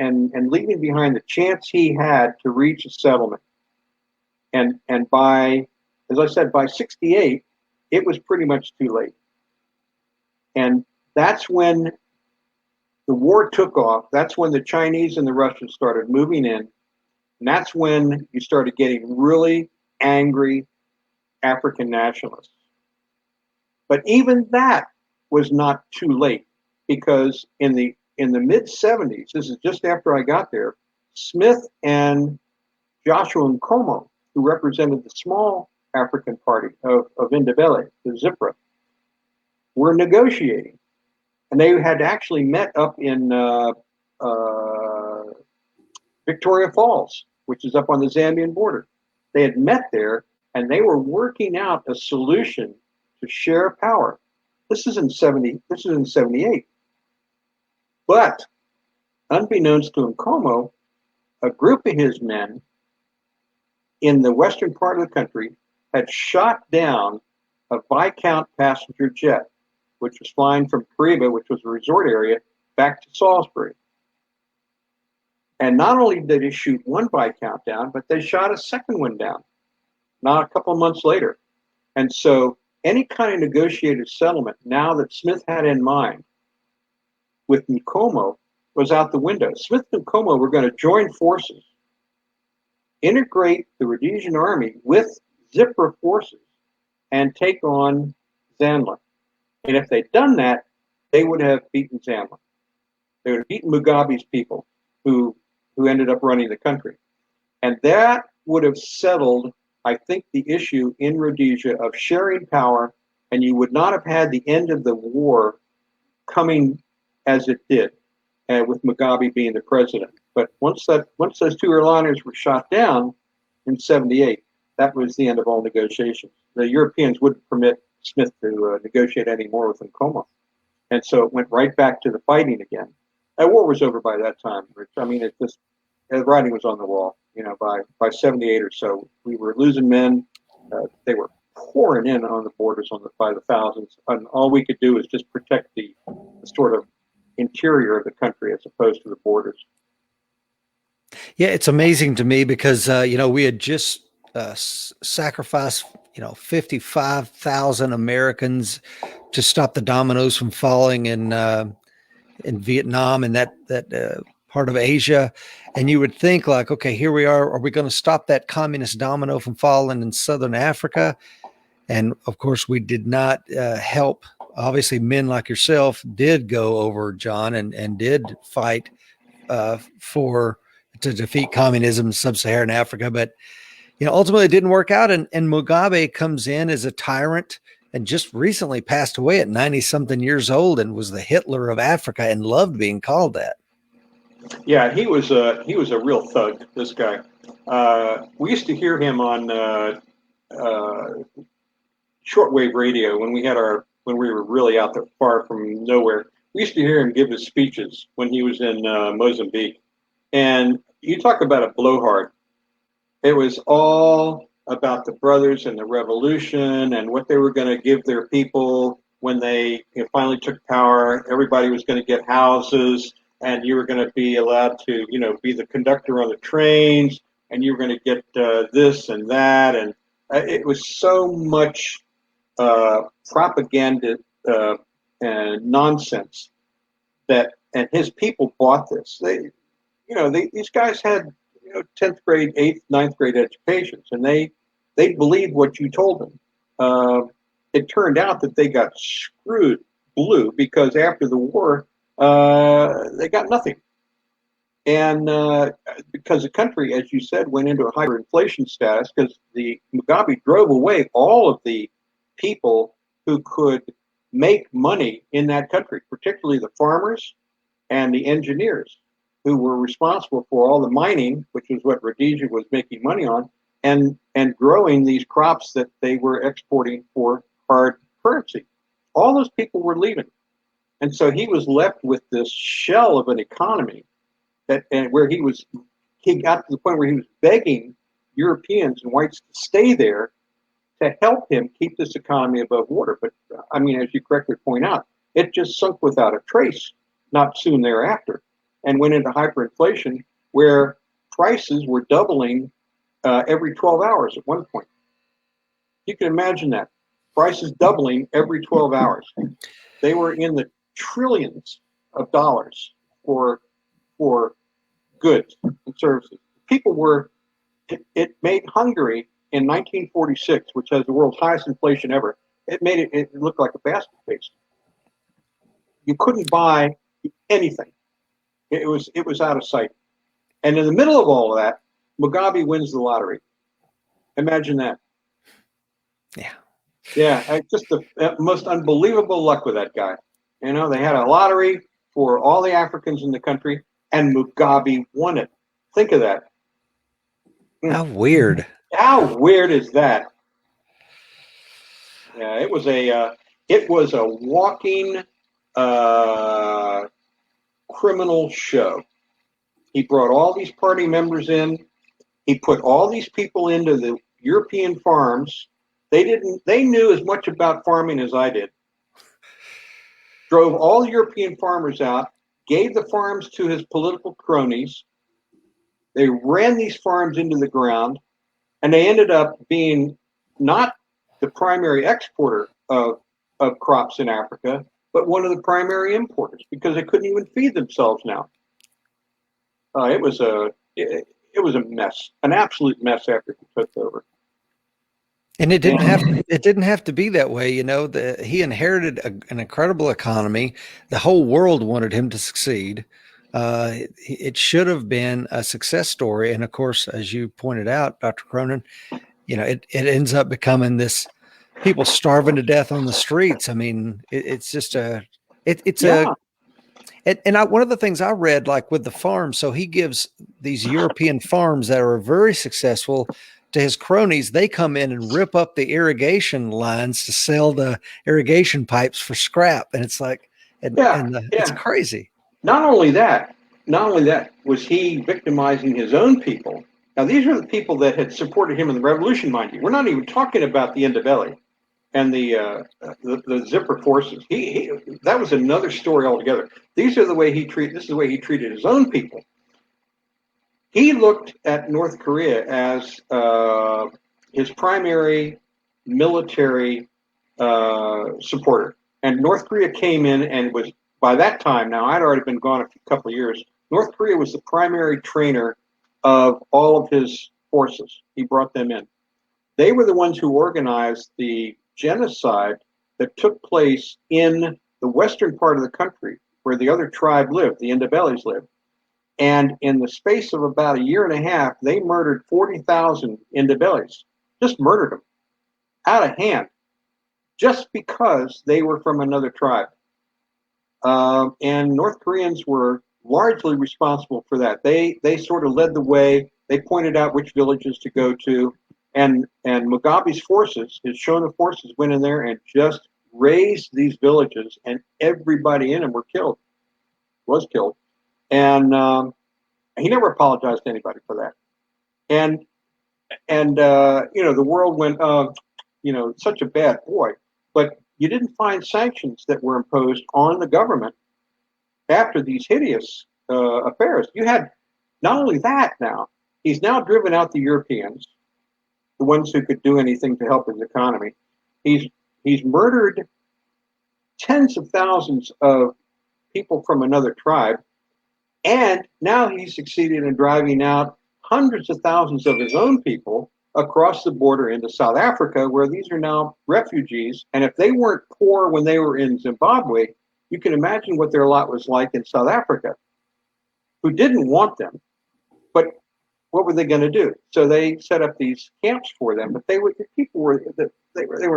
leaving behind the chance he had to reach a settlement. And by, as I said, by 68, it was pretty much too late. And that's when the war took off. That's when the Chinese and the Russians started moving in. And that's when you started getting really angry African nationalists. But even that was not too late, because in the mid-70s, this is just after I got there, Smith and Joshua Nkomo, who represented the small African party of Ndebele, the Zipra, were negotiating. And they had actually met up in Victoria Falls, which is up on the Zambian border. They had met there, and they were working out a solution to share power. This is in 78. But unbeknownst to Nkomo, a group of his men in the western part of the country had shot down a Viscount passenger jet, which was flying from Kariba, which was a resort area, back to Salisbury. And not only did they shoot one Viscount down, but they shot a second one down, not a couple of months later. And so any kind of negotiated settlement now that Smith had in mind with Nkomo was out the window. Smith and Nkomo were going to join forces, integrate the Rhodesian army with Zipra forces, and take on Zanla. And if they'd done that, they would have beaten Zanla. They would have beaten Mugabe's people, who ended up running the country. And that would have settled, I think, the issue in Rhodesia of sharing power, and you would not have had the end of the war coming as it did, with Mugabe being the president. But once those two airliners were shot down in 78, that was the end of all negotiations. The Europeans wouldn't permit Smith to negotiate anymore with Nkomo. And so it went right back to the fighting again. That war was over by that time, Rich. I mean, the writing was on the wall. You know, by 78 or so, we were losing men. They were pouring in on the borders by the thousands. And all we could do was just protect the sort of interior of the country as opposed to the borders. Yeah, it's amazing to me because, we had just sacrificed, 55,000 Americans to stop the dominoes from falling in Vietnam and that part of Asia. And you would think like, okay, here we are we going to stop that communist domino from falling in Southern Africa? And of course, we did not help. Obviously, men like yourself did go over, John, and did fight to defeat communism in sub-Saharan Africa. But, ultimately it didn't work out. And Mugabe comes in as a tyrant and just recently passed away at 90-something years old and was the Hitler of Africa and loved being called that. Yeah, he was a real thug, this guy. We used to hear him on shortwave radio when we were really out there far from nowhere. We used to hear him give his speeches when he was in Mozambique. And you talk about a blowhard. It was all about the brothers and the revolution and what they were going to give their people when they finally took power. Everybody was going to get houses. and you were going to be allowed to, be the conductor on the trains, and you were going to get this and that, and it was so much propaganda and nonsense and his people bought this. These guys had 10th grade, 8th, ninth grade educations, and they believed what you told them. It turned out that they got screwed blue because after the war, they got nothing. And because the country, as you said, went into a hyperinflation status because the Mugabe drove away all of the people who could make money in that country, particularly the farmers and the engineers who were responsible for all the mining, which is what Rhodesia was making money on, and growing these crops that they were exporting for hard currency. All those people were leaving. And so he was left with this shell of an economy where he got to the point where he was begging Europeans and whites to stay there to help him keep this economy above water. But I mean, as you correctly point out, it just sunk without a trace not soon thereafter and went into hyperinflation where prices were doubling every 12 hours at one point. You can imagine that. Prices doubling every 12 hours. They were in the trillions of dollars for goods and services. People were, it made Hungary in 1946, which has the world's highest inflation ever, it made it look like a basket case. You couldn't buy anything. It was out of sight. And in the middle of all of that, Mugabe wins the lottery. Imagine that. Yeah. Yeah, just the most unbelievable luck with that guy. They had a lottery for all the Africans in the country, and Mugabe won it. Think of that. How weird. How weird is that? Yeah, it was a walking criminal show. He brought all these party members in. He put all these people into the European farms. They knew as much about farming as I did. Drove all the European farmers out, gave the farms to his political cronies. They ran these farms into the ground, and they ended up being not the primary exporter of crops in Africa, but one of the primary importers because they couldn't even feed themselves now. It was a mess, an absolute mess after he took over. And it didn't have to be that way. He inherited an incredible economy. The whole world wanted him to succeed. It should have been a success story. And of course, as you pointed out, Dr. Cronin, it ends up becoming this people starving to death on the streets. I mean, it's just one of the things I read, like with the farms, so he gives these European farms that are very successful to his cronies. They come in and rip up the irrigation lines to sell the irrigation pipes for scrap. And it's like, it's crazy. Not only that was he victimizing his own people. Now, these are the people that had supported him in the revolution, mind you. We're not even talking about the Indabelli and the Zipper forces. That was another story altogether. This is the way he treated his own people. He looked at North Korea as his primary military supporter. And North Korea came in and was, by that time, now I'd already been gone a couple of years, North Korea was the primary trainer of all of his forces. He brought them in. They were the ones who organized the genocide that took place in the western part of the country where the other tribe lived, the Indabellis lived. And in the space of about a year and a half, they murdered 40,000 Indabellis, just murdered them out of hand, just because they were from another tribe. And North Koreans were largely responsible for that. They sort of led the way. They pointed out which villages to go to. And Mugabe's forces, his Shona forces, went in there and just razed these villages, and everybody in them was killed. And he never apologized to anybody for that. And the world went, such a bad boy. But you didn't find sanctions that were imposed on the government after these hideous affairs. You had not only that now, he's now driven out the Europeans, the ones who could do anything to help his economy. He's murdered tens of thousands of people from another tribe, and now he's succeeded in driving out hundreds of thousands of his own people across the border into South Africa, where these are now refugees. And if they weren't poor when they were in Zimbabwe, you can imagine what their lot was like in South Africa, who didn't want them. But what were they going to do? So they set up these camps for them. But the people were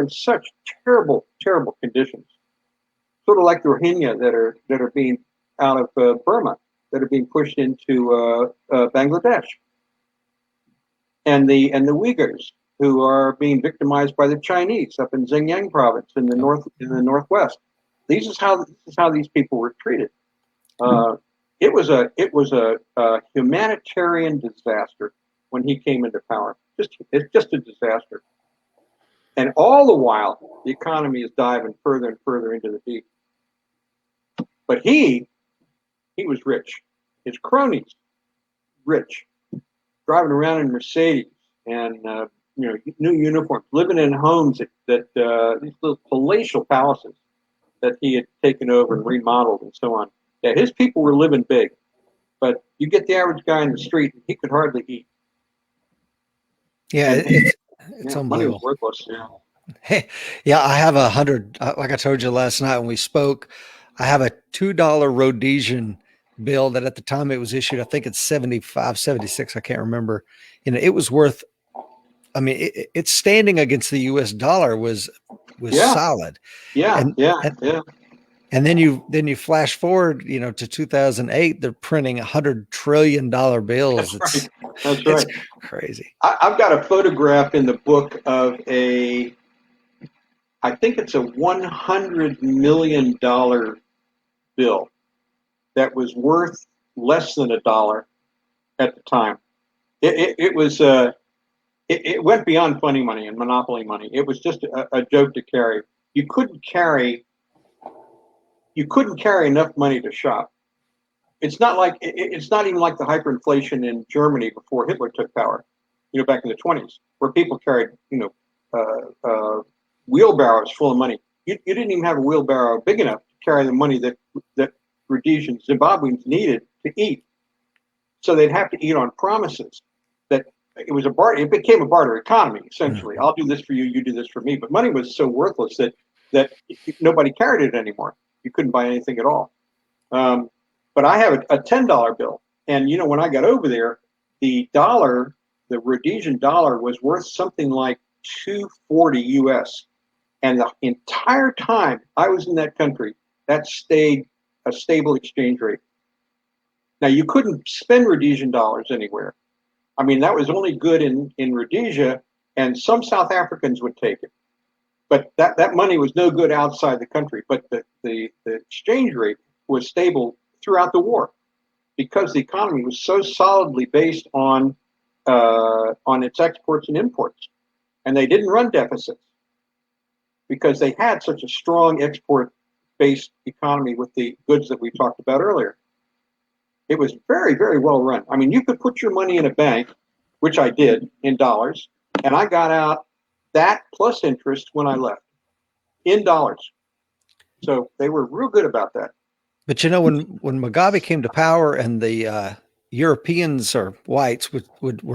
in such terrible, terrible conditions, sort of like the Rohingya that are being out of Burma, that are being pushed into Bangladesh, and the Uyghurs, who are being victimized by the Chinese up in Xinjiang province in the northwest. This is how these people were treated. It was a humanitarian disaster when he came into power. It's just a disaster. And all the while, the economy is diving further and further into the deep. But he was rich. His cronies, rich, driving around in Mercedes and new uniforms, living in homes that these little palatial palaces that he had taken over and remodeled and so on. Yeah, his people were living big, but you get the average guy in the street, he could hardly eat. Yeah, it's unbelievable. Money was worthless. Yeah. Hey, yeah, I have 100. Like I told you last night when we spoke, I have a $2 Rhodesian bill that at the time it was issued, I think it's 75, 76. I can't remember. It was worth. I mean, it's standing against the U.S. dollar was solid. Yeah, And then you flash forward, to 2008. They're printing $100 trillion bills. That's right. It's crazy. I've got a photograph in the book of I think it's a $100 million bill that was worth less than $1 at the time. It was it went beyond funny money and monopoly money. It was just a joke to carry. You couldn't carry enough money to shop. It's not even like the hyperinflation in Germany before Hitler took power, back in the 20s, where people carried, wheelbarrows full of money. You didn't even have a wheelbarrow big enough to carry the money that Rhodesian Zimbabweans needed to eat. So they'd have to eat on promises. That it was it became a barter economy, essentially. I'll do this for you, you do this for me. But money was so worthless that nobody carried it anymore. You couldn't buy anything at all. But I have a $10 bill. And, when I got over there, the Rhodesian dollar was worth something like $2.40 US. And the entire time I was in that country, that stayed a stable exchange rate. Now, you couldn't spend Rhodesian dollars anywhere. I mean, that was only good in Rhodesia, and some South Africans would take it. But that money was no good outside the country. But the exchange rate was stable throughout the war because the economy was so solidly based on its exports and imports. And they didn't run deficits because they had such a strong export-based economy with the goods that we talked about earlier. It was very, very well run. I mean, you could put your money in a bank, which I did in dollars, and I got out that plus interest when I left in dollars. So they were real good about that. But when Mugabe came to power and the Europeans or whites were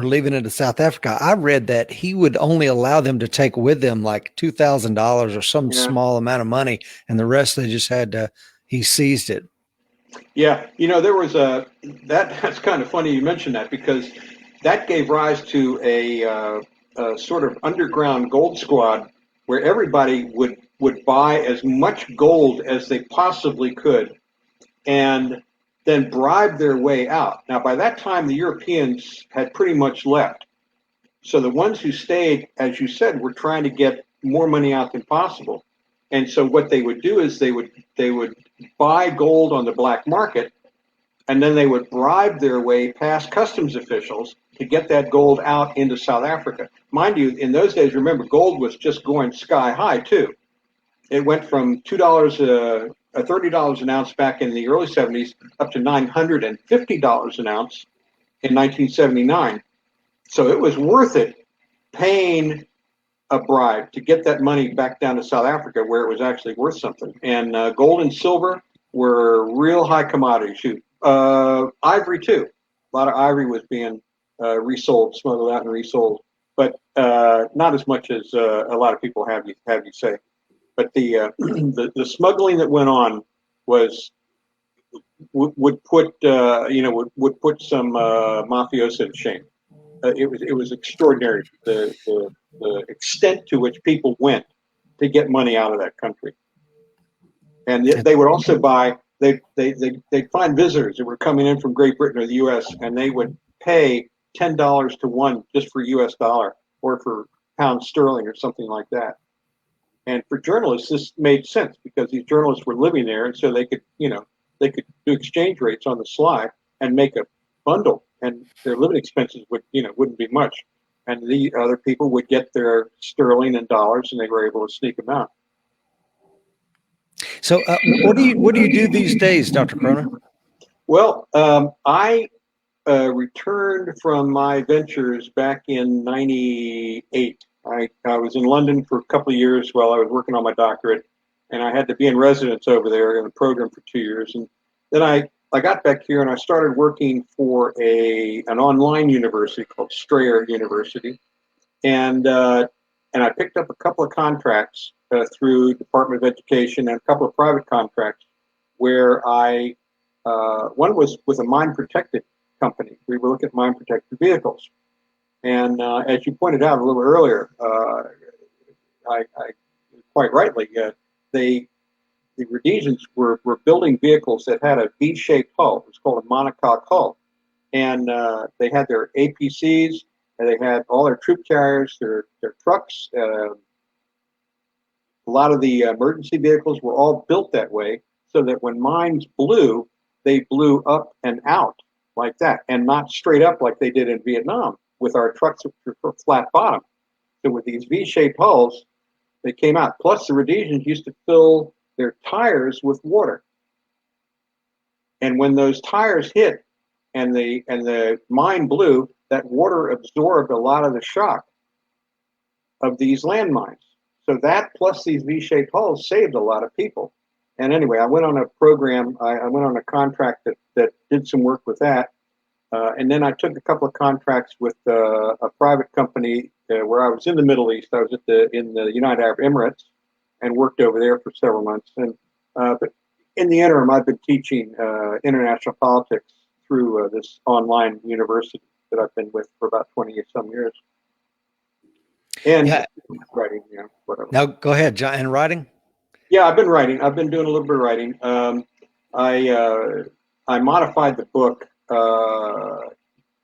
leaving into South Africa, I read that he would only allow them to take with them like $2,000 or some small amount of money, and the rest they just he seized it. Yeah, there was that's kind of funny you mentioned that, because that gave rise to a sort of underground gold squad where everybody would buy as much gold as they possibly could and then bribe their way out. Now, by that time, the Europeans had pretty much left. So the ones who stayed, as you said, were trying to get more money out than possible. And so what they would do is they would buy gold on the black market, and then they would bribe their way past customs officials to get that gold out into South Africa. Mind you, in those days, remember, gold was just going sky high too. It went from $2 $30 an ounce back in the early 70s, up to $950 an ounce in 1979. So it was worth it paying a bribe to get that money back down to South Africa, where it was actually worth something. And gold and silver were real high commodities. Ivory too. A lot of ivory was being resold, smuggled out and resold, but not as much as a lot of people have you say. But the the smuggling that went on was would put would put some mafioso to shame. It was extraordinary the extent to which people went to get money out of that country, and they would also buy. They'd find visitors that were coming in from Great Britain or the U.S. and they would pay $10 to one just for U.S. dollar or for pound sterling or something like that. And for journalists, this made sense because these journalists were living there, and so they could do exchange rates on the sly and make a bundle, and their living expenses wouldn't be much, and the other people would get their sterling and dollars, and they were able to sneak them out. So, what do you do these days, Dr. Cronin? Well, I returned from my ventures back in '98. I was in London for a couple of years while I was working on my doctorate, and I had to be in residence over there in a program for 2 years. And then I got back here and I started working for an online university called Strayer University, and I picked up a couple of contracts through Department of Education and a couple of private contracts where one was with a mine protected company. We were looking at mine protected vehicles. And as you pointed out a little earlier, I quite rightly, the Rhodesians were building vehicles that had a V-shaped hull. It was called a monocoque hull. And they had their APCs, and they had all their troop carriers, their trucks. A lot of the emergency vehicles were all built that way so that when mines blew, they blew up and out like that, and not straight up like they did in Vietnam with our trucks which were flat bottom. So with these V-shaped hulls, they came out. Plus, the Rhodesians used to fill their tires with water. And when those tires hit and the mine blew, that water absorbed a lot of the shock of these landmines. So that plus these V-shaped hulls saved a lot of people. And anyway, I went on a program, I went on a contract that did some work with that. And then I took a couple of contracts with a private company where I was in the Middle East. I was in the United Arab Emirates and worked over there for several months. And but in the interim, I've been teaching international politics through this online university that I've been with for about 20-some years. And writing, whatever. Now, go ahead, John. And writing? Yeah, I've been writing. I've been doing a little bit of writing. I modified the book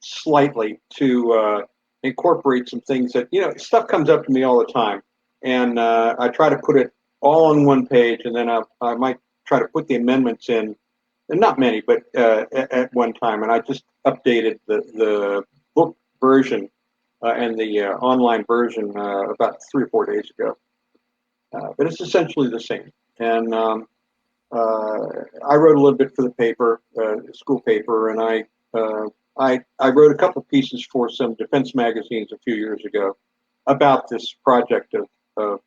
slightly to incorporate some things that, stuff comes up to me all the time. And I try to put it all on one page, and then I might try to put the amendments in, and not many, but at one time. And I just updated the book version and the online version about 3 or 4 days ago. But it's essentially the same. And I wrote a little bit for the paper, school paper, and I wrote a couple of pieces for some defense magazines a few years ago about this project of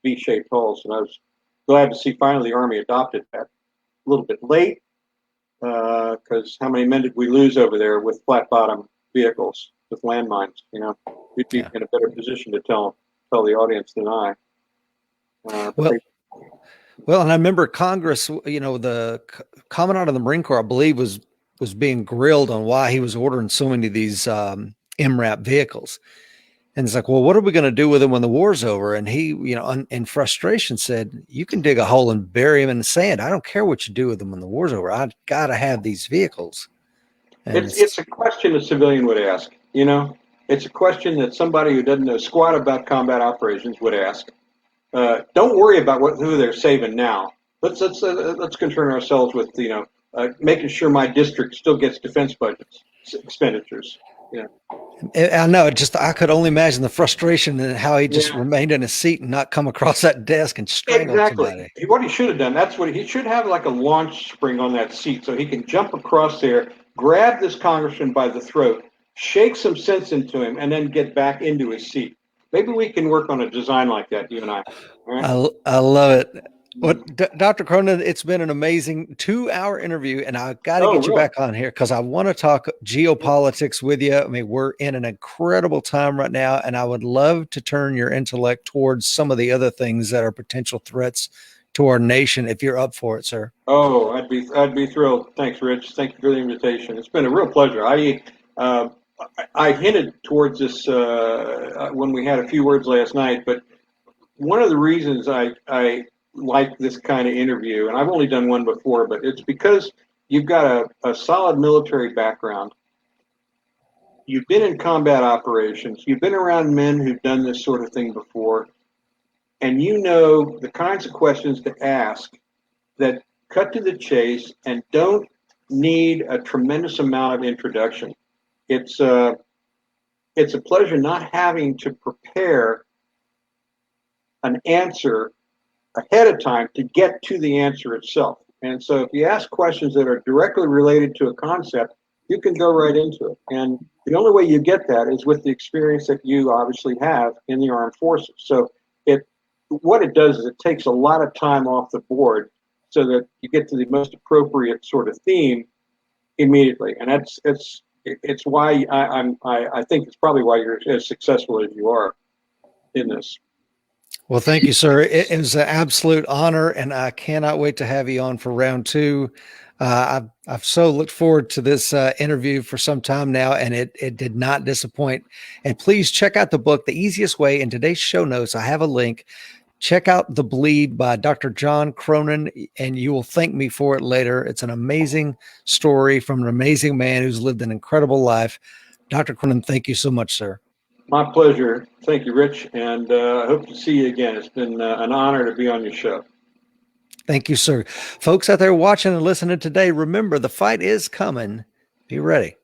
V-shaped hulls. And I was glad to see finally the Army adopted that. A little bit late, because how many men did we lose over there with flat bottom vehicles with landmines? You'd be in a better position to tell the audience than I. Well, and I remember Congress, the Commandant of the Marine Corps, I believe, was being grilled on why he was ordering so many of these MRAP vehicles. And it's like, well, what are we going to do with them when the war's over? And he, in frustration said, you can dig a hole and bury them in the sand. I don't care what you do with them when the war's over. I've got to have these vehicles. And it's a question a civilian would ask, It's a question that somebody who doesn't know squat about combat operations would ask. Don't worry about who they're saving now. Let's concern ourselves with making sure my district still gets defense budgets expenditures. Yeah. I know, I could only imagine the frustration and how he just Yeah. remained in his seat and not come across that desk and strangled Exactly. somebody. What he should have done, that's what he should have, like a launch spring on that seat so he can jump across there, grab this congressman by the throat, shake some sense into him, and then get back into his seat. Maybe we can work on a design like that, you and I. All right? I love it. Dr. Cronin, it's been an amazing 2-hour interview, and I got to Oh, get you really? back on here because I want to talk geopolitics with you. I mean, we're in an incredible time right now, and I would love to turn your intellect towards some of the other things that are potential threats to our nation if you're up for it, sir. Oh, I'd be thrilled. Thanks, Rich. Thank you for the invitation. It's been a real pleasure. Uh, I hinted towards this when we had a few words last night, but one of the reasons I like this kind of interview, and I've only done one before, but it's because you've got a solid military background. You've been in combat operations. You've been around men who've done this sort of thing before, and you know the kinds of questions to ask that cut to the chase and don't need a tremendous amount of introduction. It's it's a pleasure not having to prepare an answer ahead of time to get to the answer itself. And so if you ask questions that are directly related to a concept, you can go right into it. And the only way you get that is with the experience that you obviously have in the armed forces. So what it does is it takes a lot of time off the board so that you get to the most appropriate sort of theme immediately. And it's why I think it's probably why you're as successful as you are in this. Well, thank you, sir. It was an absolute honor, and I cannot wait to have you on for round two. I've so looked forward to this interview for some time now, and it did not disappoint. And please check out the book, The Easiest Way. In today's show notes, I have a link. Check out The Bleed by Dr. John Cronin, and you will thank me for it later. It's an amazing story from an amazing man who's lived an incredible life. Dr. Cronin, thank you so much, sir. My pleasure. Thank you, Rich, and I hope to see you again. It's been an honor to be on your show. Thank you, sir. Folks out there watching and listening today, remember the fight is coming. Be ready.